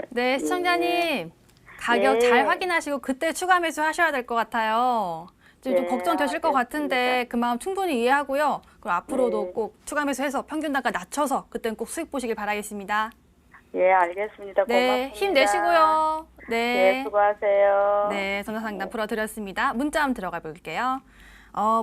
네, 시청자님. 가격 네. 잘 확인하시고 그때 추가 매수 하셔야 될 것 같아요. 좀 네, 걱정되실 것 같은데 그 마음 충분히 이해하고요. 그럼 앞으로도 네. 꼭 추가 매수해서 평균 단가 낮춰서 그때는 꼭 수익 보시길 바라겠습니다. 예, 알겠습니다. 네, 고맙습니다. 힘내시고요. 네, 네. 수고하세요. 네, 전화 상담 풀어드렸습니다. 문자 한번 들어가 볼게요.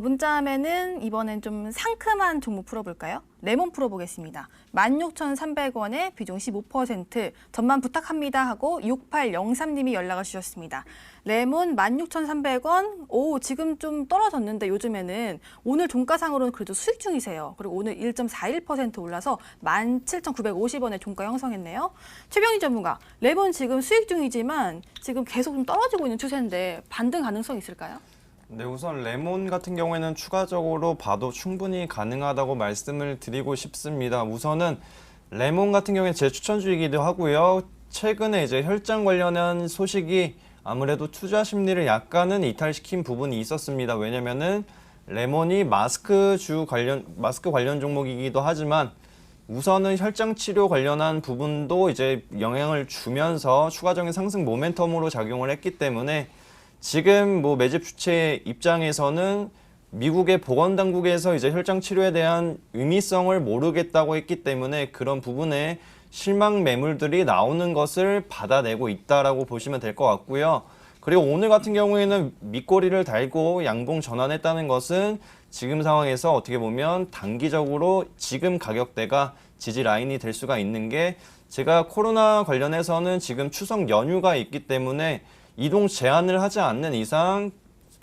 문자함에는 이번엔 좀 상큼한 종목 풀어볼까요? 레몬 풀어보겠습니다. 16,300원에 비중 15%, 전만 부탁합니다 하고 6803님이 연락을 주셨습니다. 레몬 16,300원, 지금 좀 떨어졌는데 요즘에는 오늘 종가상으로는 그래도 수익 중이세요. 그리고 오늘 1.41% 올라서 17,950원에 종가 형성했네요. 최병희 전문가, 레몬 지금 수익 중이지만 지금 계속 좀 떨어지고 있는 추세인데 반등 가능성 있을까요? 네, 우선 레몬 같은 경우에는 추가적으로 봐도 충분히 가능하다고 말씀을 드리고 싶습니다. 우선은 레몬 같은 경우에는 제 추천주이기도 하고요. 최근에 이제 혈장 관련한 소식이 아무래도 투자 심리를 약간은 이탈시킨 부분이 있었습니다. 왜냐면은 레몬이 마스크 관련 종목이기도 하지만 우선은 혈장 치료 관련한 부분도 이제 영향을 주면서 추가적인 상승 모멘텀으로 작용을 했기 때문에 지금 뭐 매집 주체 입장에서는 미국의 보건당국에서 이제 혈장 치료에 대한 의미성을 모르겠다고 했기 때문에 그런 부분에 실망 매물들이 나오는 것을 받아내고 있다라고 보시면 될 것 같고요. 그리고 오늘 같은 경우에는 밑꼬리를 달고 양봉 전환했다는 것은 지금 상황에서 어떻게 보면 단기적으로 지금 가격대가 지지 라인이 될 수가 있는 게 제가 코로나 관련해서는 지금 추석 연휴가 있기 때문에 이동 제한을 하지 않는 이상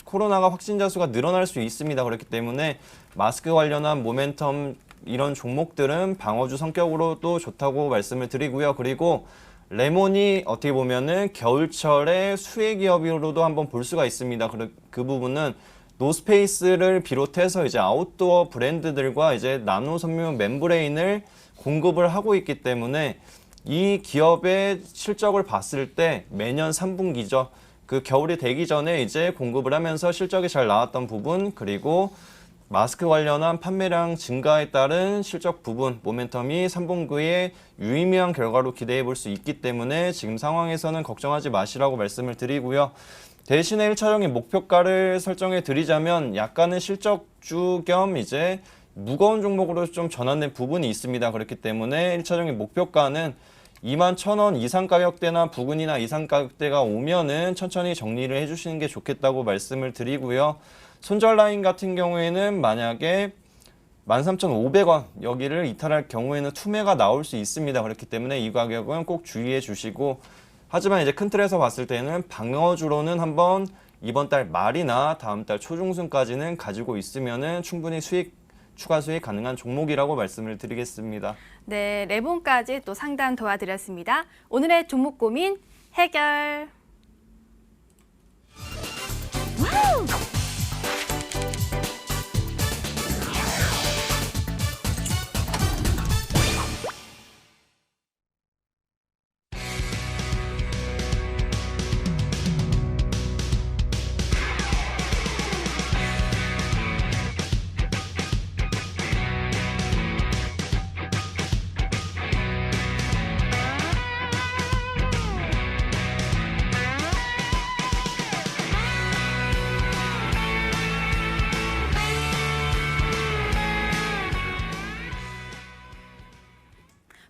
코로나가 확진자 수가 늘어날 수 있습니다. 그렇기 때문에 마스크 관련한 모멘텀 이런 종목들은 방어주 성격으로도 좋다고 말씀을 드리고요. 그리고 레몬이 어떻게 보면은 겨울철에 수혜 기업으로도 한번 볼 수가 있습니다. 그 부분은 노스페이스를 비롯해서 이제 아웃도어 브랜드들과 이제 나노 섬유 멤브레인을 공급을 하고 있기 때문에 이 기업의 실적을 봤을 때 매년 3분기죠. 그 겨울이 되기 전에 이제 공급을 하면서 실적이 잘 나왔던 부분, 그리고 마스크 관련한 판매량 증가에 따른 실적 부분, 모멘텀이 3분기에 유의미한 결과로 기대해 볼 수 있기 때문에 지금 상황에서는 걱정하지 마시라고 말씀을 드리고요. 대신에 1차적인 목표가를 설정해 드리자면 약간은 실적주 겸 이제 무거운 종목으로 좀 전환된 부분이 있습니다. 그렇기 때문에 1차적인 목표가는 21,000원 이상 가격대나 부근이나 이상 가격대가 오면은 천천히 정리를 해주시는 게 좋겠다고 말씀을 드리고요. 손절 라인 같은 경우에는 만약에 13,500원 여기를 이탈할 경우에는 투매가 나올 수 있습니다. 그렇기 때문에 이 가격은 꼭 주의해 주시고, 하지만 이제 큰 틀에서 봤을 때는 방어주로는 한번 이번 달 말이나 다음 달 초중순까지는 가지고 있으면은 충분히 추가 수익 가능한 종목이라고 말씀을 드리겠습니다. 네, 레몬까지 또 상담 도와드렸습니다. 오늘의 종목 고민 해결.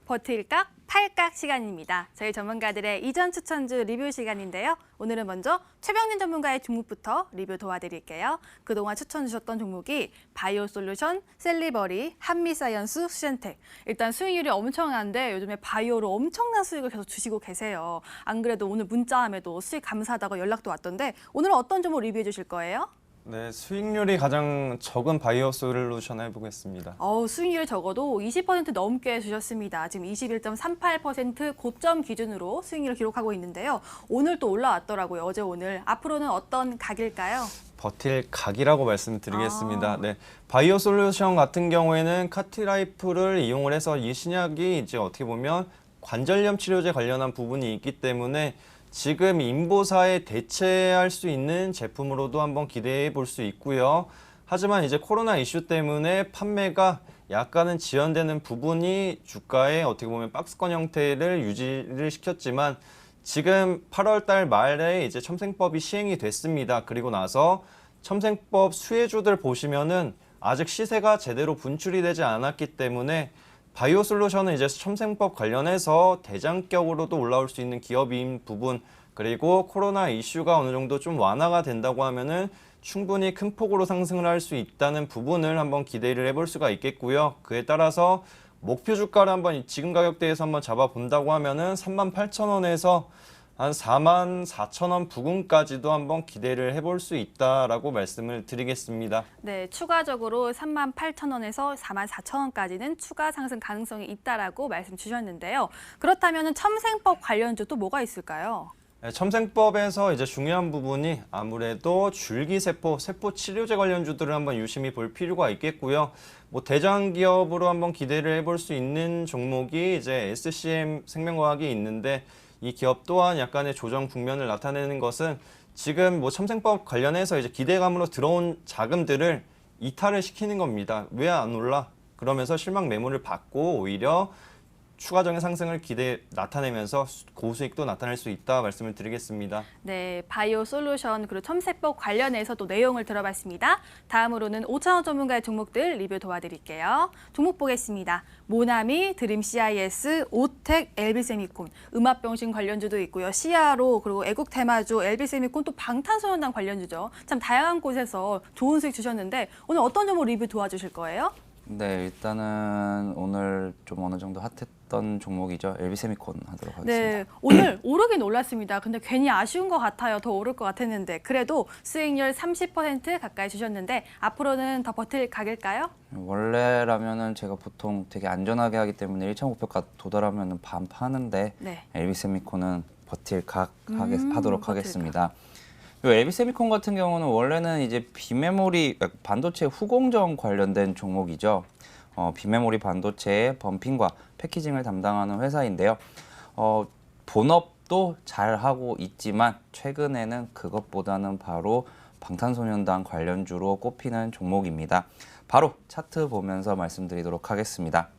버틸각, 팔각 시간입니다. 저희 전문가들의 이전 추천주 리뷰 시간인데요. 오늘은 먼저 최병진 전문가의 종목부터 리뷰 도와드릴게요. 그동안 추천 주셨던 종목이 바이오솔루션, 셀리버리, 한미사이언스, 수젠텍. 일단 수익률이 엄청난데 요즘에 바이오로 엄청난 수익을 계속 주시고 계세요. 안 그래도 오늘 문자함에도 수익 감사하다고 연락도 왔던데 오늘은 어떤 종목 리뷰해 주실 거예요? 네, 수익률이 가장 적은 바이오 솔루션 해보겠습니다. 수익률이 적어도 20% 넘게 주셨습니다. 지금 21.38% 고점 기준으로 수익률을 기록하고 있는데요. 오늘 또 올라왔더라고요. 어제 오늘. 앞으로는 어떤 각일까요? 버틸 각이라고 말씀드리겠습니다. 네, 바이오 솔루션 같은 경우에는 카티라이프를 이용을 해서 이 신약이 이제 어떻게 보면 관절염 치료제 관련한 부분이 있기 때문에 지금 인보사에 대체할 수 있는 제품으로도 한번 기대해 볼 수 있고요. 하지만 이제 코로나 이슈 때문에 판매가 약간은 지연되는 부분이 주가에 어떻게 보면 박스권 형태를 유지를 시켰지만 지금 8월 달 말에 이제 첨생법이 시행이 됐습니다. 그리고 나서 첨생법 수혜주들 보시면은 아직 시세가 제대로 분출이 되지 않았기 때문에 바이오 솔루션은 이제 첨생법 관련해서 대장격으로도 올라올 수 있는 기업인 부분, 그리고 코로나 이슈가 어느 정도 좀 완화가 된다고 하면은 충분히 큰 폭으로 상승을 할 수 있다는 부분을 한번 기대를 해볼 수가 있겠고요. 그에 따라서 목표 주가를 한번 지금 가격대에서 한번 잡아본다고 하면은 38,000원에서 한 44,000원 부근까지도 한번 기대를 해볼 수 있다라고 말씀을 드리겠습니다. 네, 추가적으로 38,000원에서 44,000원까지는 추가 상승 가능성이 있다라고 말씀 주셨는데요. 그렇다면 첨생법 관련주 또 뭐가 있을까요? 네, 첨생법에서 이제 중요한 부분이 아무래도 줄기세포, 세포 치료제 관련주들을 한번 유심히 볼 필요가 있겠고요. 뭐 대장 기업으로 한번 기대를 해볼 수 있는 종목이 이제 SCM 생명과학이 있는데 이 기업 또한 약간의 조정 국면을 나타내는 것은 지금 뭐 첨생법 관련해서 이제 기대감으로 들어온 자금들을 이탈을 시키는 겁니다. 왜 안 올라? 그러면서 실망 매물을 받고 오히려 추가적인 상승을 나타내면서 고수익도 나타낼 수 있다 말씀을 드리겠습니다. 네, 바이오 솔루션 그리고 첨세법 관련해서 또 내용을 들어봤습니다. 다음으로는 5,000원 전문가의 종목들 리뷰 도와드릴게요. 종목 보겠습니다. 모나미, 드림 CIS, 오텍, LB세미콘, 음압병신 관련주도 있고요. 시아로 그리고 애국 테마주, LB세미콘 또 방탄소년단 관련주죠. 참 다양한 곳에서 좋은 수익 주셨는데 오늘 어떤 종목 리뷰 도와주실 거예요? 네, 일단은 오늘 좀 어느 정도 핫했던 종목이죠. LB세미콘 하도록 하겠습니다. 네, 오늘 오르긴 올랐습니다. 근데 괜히 아쉬운 것 같아요. 더 오를 것 같았는데 그래도 수익률 30% 가까이 주셨는데 앞으로는 더 버틸 각일까요? 원래라면은 제가 보통 되게 안전하게 하기 때문에 1,500가 도달하면은 반 파는데 네. LB세미콘은 버틸 각 버틸 하도록 각. 하겠습니다. LB세미콘 같은 경우는 원래는 이제 비메모리 반도체 후공정 관련된 종목이죠. 비메모리 반도체의 범핑과 패키징을 담당하는 회사인데요. 본업도 잘 하고 있지만 최근에는 그것보다는 바로 방탄소년단 관련주로 꼽히는 종목입니다. 바로 차트 보면서 말씀드리도록 하겠습니다.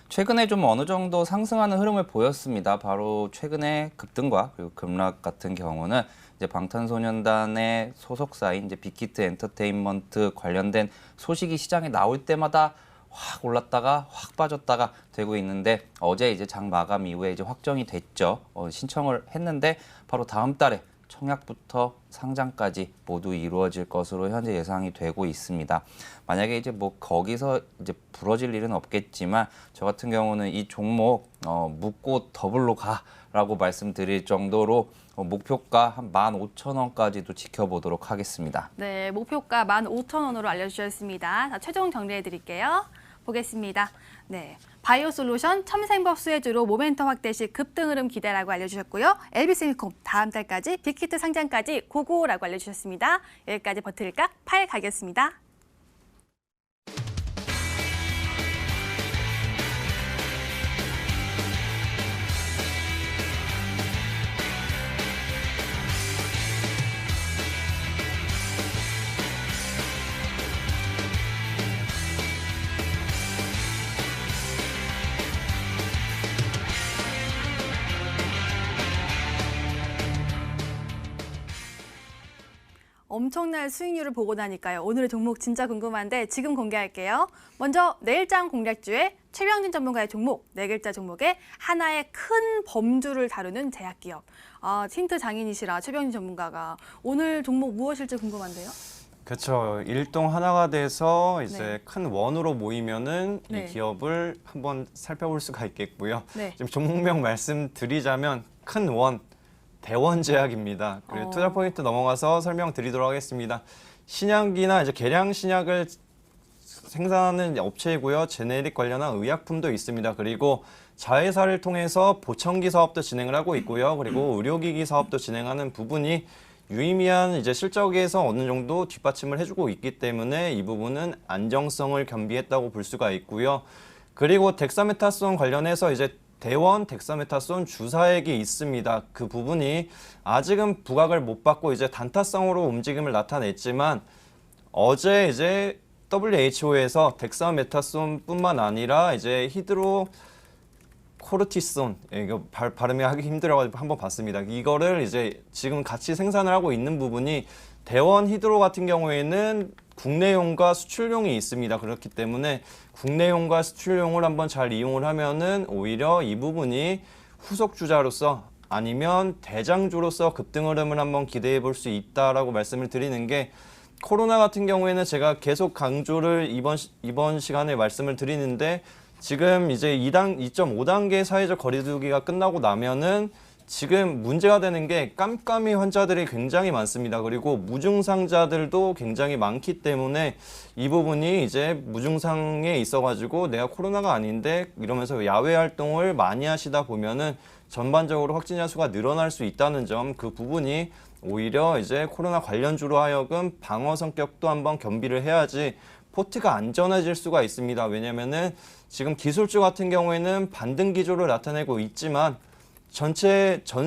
최근에 좀 어느 정도 상승하는 흐름을 보였습니다. 바로 최근에 급등과 그리고 급락 같은 경우는 이제 방탄소년단의 소속사인 이제 빅히트 엔터테인먼트 관련된 소식이 시장에 나올 때마다 확 올랐다가 확 빠졌다가 되고 있는데 어제 이제 장 마감 이후에 이제 확정이 됐죠. 신청을 했는데 바로 다음 달에 청약부터 상장까지 모두 이루어질 것으로 현재 예상이 되고 있습니다. 만약에 이제 뭐 거기서 이제 부러질 일은 없겠지만 저 같은 경우는 이 종목 묻고 더블로 가라고 말씀드릴 정도로 목표가 한 15,000원까지도 지켜보도록 하겠습니다. 네, 목표가 15,000원으로 알려주셨습니다. 자, 최종 정리해드릴게요. 보겠습니다. 네, 바이오 솔루션 첨생법 수혜주로 모멘텀 확대 시 급등 흐름 기대라고 알려주셨고요. LB세미콘 다음 달까지 빅히트 상장까지 고고라고 알려주셨습니다. 여기까지 버틸까? 8 가겠습니다. 엄청난 수익률을 보고 나니까요. 오늘의 종목 진짜 궁금한데 지금 공개할게요. 먼저 내일장 공략주의 최병진 전문가의 종목, 4글자 종목의 하나의 큰 범주를 다루는 제약기업. 힌트 장인이시라 최병진 전문가가 오늘 종목 무엇일지 궁금한데요. 그렇죠. 일동 하나가 돼서 이제 네. 큰 원으로 모이면은 네. 이 기업을 한번 살펴볼 수가 있겠고요. 네. 지금 종목명 말씀드리자면 큰 원, 대원제약입니다. 그리고 투자 포인트 넘어가서 설명드리도록 하겠습니다. 신약이나 이제 계량 신약을 생산하는 업체이고요. 제네릭 관련한 의약품도 있습니다. 그리고 자회사를 통해서 보청기 사업도 진행을 하고 있고요. 그리고 의료기기 사업도 진행하는 부분이 유의미한 이제 실적에서 어느 정도 뒷받침을 해주고 있기 때문에 이 부분은 안정성을 겸비했다고 볼 수가 있고요. 그리고 덱사메타손 관련해서 이제 대원 덱사메타손 주사액이 있습니다. 그 부분이 아직은 부각을 못 받고 이제 단타성으로 움직임을 나타냈지만 어제 이제 WHO에서 덱사메타손뿐만 아니라 이제 히드로 코르티손, 이거 발음이 하기 힘들어가지고 한번 봤습니다. 이거를 이제 지금 같이 생산을 하고 있는 부분이 대원 히드로 같은 경우에는 국내용과 수출용이 있습니다. 그렇기 때문에 국내용과 수출용을 한번 잘 이용을 하면은 오히려 이 부분이 후속 주자로서 아니면 대장주로서 급등 흐름을 한번 기대해 볼 수 있다라고 말씀을 드리는 게 코로나 같은 경우에는 제가 계속 강조를 이번 시간에 말씀을 드리는데 지금 이제 2.5단계 사회적 거리두기가 끝나고 나면은 지금 문제가 되는 게 깜깜이 환자들이 굉장히 많습니다. 그리고 무증상자들도 굉장히 많기 때문에 이 부분이 이제 무증상에 있어가지고 내가 코로나가 아닌데 이러면서 야외 활동을 많이 하시다 보면은 전반적으로 확진자 수가 늘어날 수 있다는 점, 그 부분이 오히려 이제 코로나 관련주로 하여금 방어 성격도 한번 겸비를 해야지 포트가 안전해질 수가 있습니다. 왜냐면은 지금 기술주 같은 경우에는 반등 기조를 나타내고 있지만 전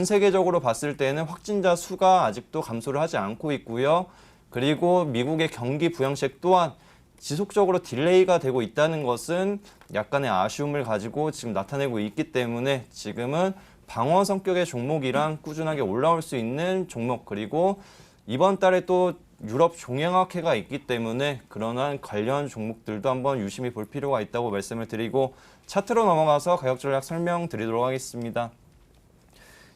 세계적으로 봤을 때는 확진자 수가 아직도 감소를 하지 않고 있고요. 그리고 미국의 경기 부양책 또한 지속적으로 딜레이가 되고 있다는 것은 약간의 아쉬움을 가지고 지금 나타내고 있기 때문에 지금은 방어 성격의 종목이랑 꾸준하게 올라올 수 있는 종목, 그리고 이번 달에 또 유럽 종양학회가 있기 때문에 그러한 관련 종목들도 한번 유심히 볼 필요가 있다고 말씀을 드리고, 차트로 넘어가서 가격 전략 설명드리도록 하겠습니다.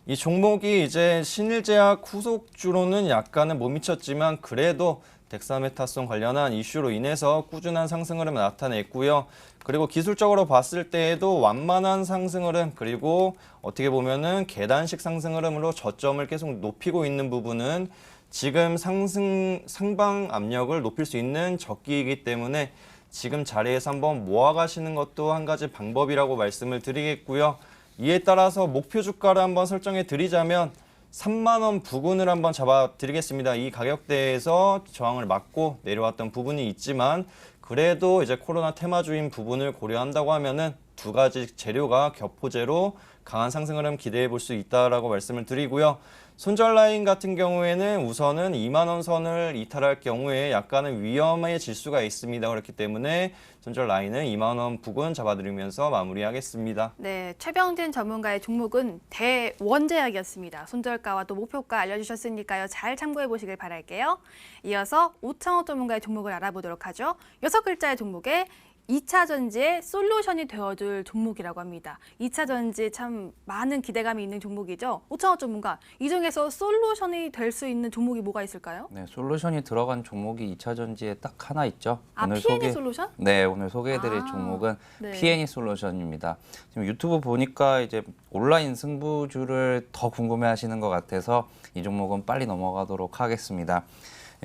이 종목이 이제 신일제약 후속주로는 약간은 못 미쳤지만 그래도 덱사메타손 관련한 이슈로 인해서 꾸준한 상승 흐름을 나타냈고요. 그리고 기술적으로 봤을 때에도 완만한 상승 흐름, 그리고 어떻게 보면은 계단식 상승 흐름으로 저점을 계속 높이고 있는 부분은 지금 상방 압력을 높일 수 있는 적기이기 때문에 지금 자리에서 한번 모아가시는 것도 한 가지 방법이라고 말씀을 드리겠고요. 이에 따라서 목표 주가를 한번 설정해 드리자면 3만 원 부근을 한번 잡아 드리겠습니다. 이 가격대에서 저항을 막고 내려왔던 부분이 있지만 그래도 이제 코로나 테마주인 부분을 고려한다고 하면은 두 가지 재료가 겹포제로 강한 상승 흐름 기대해 볼 수 있다라고 말씀을 드리고요. 손절 라인 같은 경우에는 우선은 2만 원 선을 이탈할 경우에 약간은 위험해질 수가 있습니다. 그렇기 때문에 손절 라인은 2만 원 부근 잡아드리면서 마무리하겠습니다. 네, 최병진 전문가의 종목은 대원제약이었습니다. 손절가와 또 목표가 알려주셨으니까요. 잘 참고해 보시길 바랄게요. 이어서 오창호 전문가의 종목을 알아보도록 하죠. 6글자의 종목에 2차 전지의 솔루션이 되어줄 종목이라고 합니다. 2차 전지 참 많은 기대감이 있는 종목이죠. 오창호 전문가, 이 중에서 솔루션이 될 수 있는 종목이 뭐가 있을까요? 네, 솔루션이 들어간 종목이 2차 전지에 딱 하나 있죠. P&E 솔루션? 네, 오늘 소개해드릴 종목은 네. P&E 솔루션입니다. 지금 유튜브 보니까 이제 온라인 승부주를 더 궁금해하시는 것 같아서 이 종목은 빨리 넘어가도록 하겠습니다.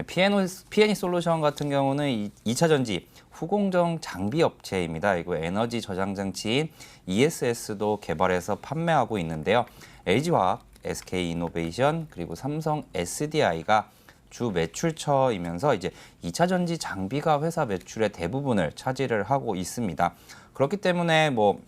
P&E 솔루션 같은 경우는 2차 전지 후공정 장비 업체입니다. 이거 에너지 저장 장치인 ESS도 개발해서 판매하고 있는데요. LG화학, SK이노베이션, 그리고 삼성 SDI가 주 매출처이면서 이제 2차 전지 장비가 회사 매출의 대부분을 차지를 하고 있습니다. 그렇기 때문에 뭐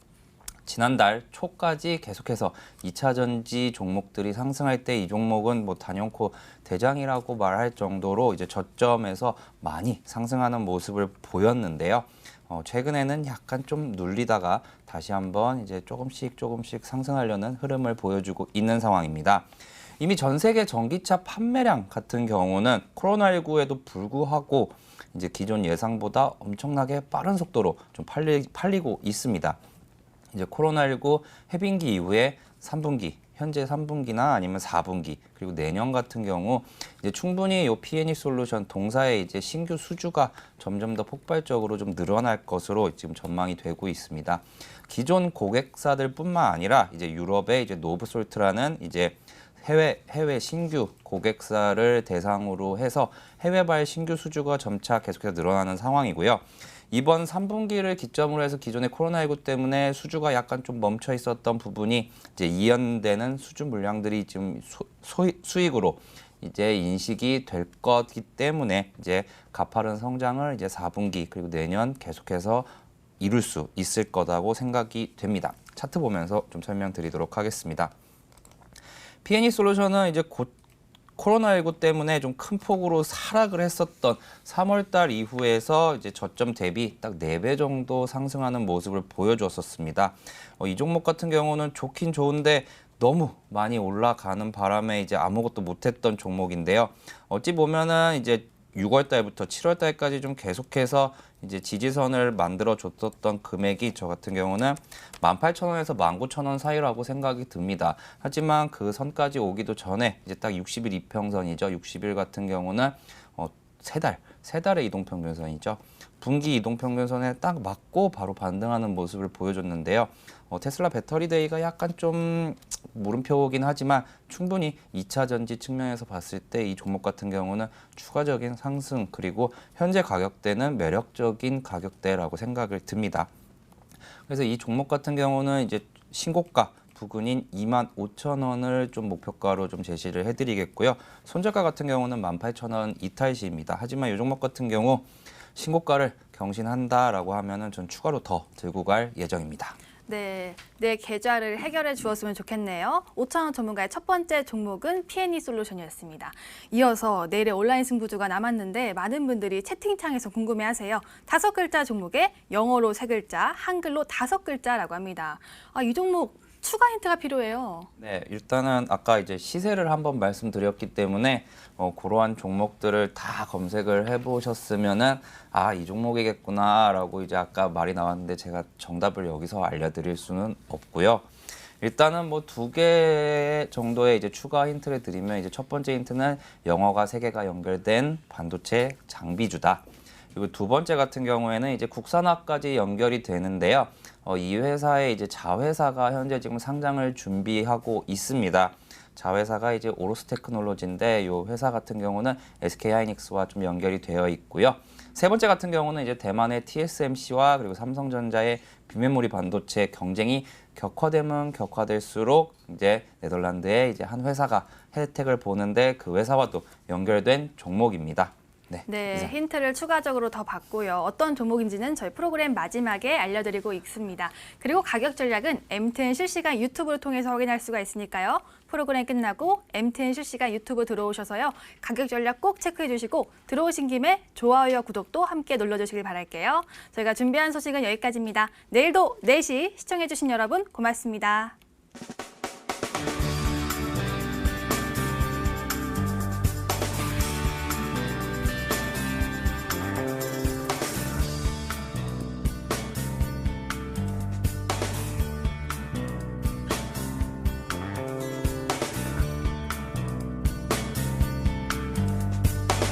지난달 초까지 계속해서 2차 전지 종목들이 상승할 때 이 종목은 뭐 단연코 대장이라고 말할 정도로 이제 저점에서 많이 상승하는 모습을 보였는데요. 최근에는 약간 좀 눌리다가 다시 한번 이제 조금씩 상승하려는 흐름을 보여주고 있는 상황입니다. 이미 전 세계 전기차 판매량 같은 경우는 코로나19에도 불구하고 이제 기존 예상보다 엄청나게 빠른 속도로 좀 팔리고 있습니다. 이제 코로나19 해빙기 이후에 3분기, 현재 3분기나 아니면 4분기, 그리고 내년 같은 경우 이제 충분히 이 P&E 솔루션 동사의 이제 신규 수주가 점점 더 폭발적으로 좀 늘어날 것으로 지금 전망이 되고 있습니다. 기존 고객사들뿐만 아니라 이제 유럽의 이제 노브솔트라는 이제 해외 신규 고객사를 대상으로 해서 해외발 신규 수주가 점차 계속해서 늘어나는 상황이고요. 이번 3분기를 기점으로 해서 기존의 코로나19 때문에 수주가 약간 좀 멈춰 있었던 부분이 이제 이연되는 수주 물량들이 지금 수익으로 이제 인식이 될 거기 때문에 이제 가파른 성장을 이제 4분기 그리고 내년 계속해서 이룰 수 있을 거라고 생각이 됩니다. 차트 보면서 좀 설명드리도록 하겠습니다. P&E 솔루션은 이제 코로나19 때문에 좀 큰 폭으로 하락을 했었던 3월달 이후에서 이제 저점 대비 딱 4배 정도 상승하는 모습을 보여줬었습니다. 이 종목 같은 경우는 좋긴 좋은데 너무 많이 올라가는 바람에 이제 아무것도 못했던 종목인데요. 어찌 보면은 이제 6월 달부터 7월 달까지 좀 계속해서 이제 지지선을 만들어 줬었던 금액이 저 같은 경우는 18,000원에서 19,000원 사이라고 생각이 듭니다. 하지만 그 선까지 오기도 전에 이제 딱 60일 이평선이죠. 60일 같은 경우는 세 달의 이동평균선이죠. 분기 이동평균선에 딱 맞고 바로 반등하는 모습을 보여줬는데요. 테슬라 배터리 데이가 약간 좀 물음표긴 하지만 충분히 2차 전지 측면에서 봤을 때 이 종목 같은 경우는 추가적인 상승 그리고 현재 가격대는 매력적인 가격대라고 생각을 듭니다. 그래서 이 종목 같은 경우는 이제 신고가 부근인 25,000원을 좀 목표가로 좀 제시를 해드리겠고요. 손절가 같은 경우는 18,000원 이탈 시입니다. 하지만 이 종목 같은 경우 신고가를 경신한다라고 하면은 전 추가로 더 들고 갈 예정입니다. 네, 내 계좌를 해결해 주었으면 좋겠네요. 5,000원 전문가의 첫 번째 종목은 P&E 솔루션이었습니다. 이어서 내일의 온라인 승부주가 남았는데 많은 분들이 채팅창에서 궁금해하세요. 5글자 종목에 영어로 3글자, 한글로 5글자라고 합니다. 이 종목 추가 힌트가 필요해요. 네, 일단은 아까 이제 시세를 한번 말씀드렸기 때문에 그러한 종목들을 다 검색을 해보셨으면은 이 종목이겠구나라고 이제 아까 말이 나왔는데 제가 정답을 여기서 알려드릴 수는 없고요. 일단은 뭐 2개 정도의 이제 추가 힌트를 드리면 이제 첫 번째 힌트는 영어가 3개가 연결된 반도체 장비주다. 그리고 두 번째 같은 경우에는 이제 국산화까지 연결이 되는데요. 이 회사의 이제 자회사가 현재 지금 상장을 준비하고 있습니다. 자회사가 이제 오로스 테크놀로지인데 이 회사 같은 경우는 SK 하이닉스와 좀 연결이 되어 있고요. 세 번째 같은 경우는 이제 대만의 TSMC와 그리고 삼성전자의 비메모리 반도체 경쟁이 격화되면 격화될수록 이제 네덜란드의 이제 한 회사가 혜택을 보는데 그 회사와도 연결된 종목입니다. 네, 이상. 힌트를 추가적으로 더 받고요. 어떤 종목인지는 저희 프로그램 마지막에 알려드리고 있습니다. 그리고 가격 전략은 MTN 실시간 유튜브를 통해서 확인할 수가 있으니까요. 프로그램 끝나고 MTN 실시간 유튜브 들어오셔서요. 가격 전략 꼭 체크해 주시고 들어오신 김에 좋아요와 구독도 함께 눌러주시길 바랄게요. 저희가 준비한 소식은 여기까지입니다. 내일도 4시 시청해 주신 여러분 고맙습니다.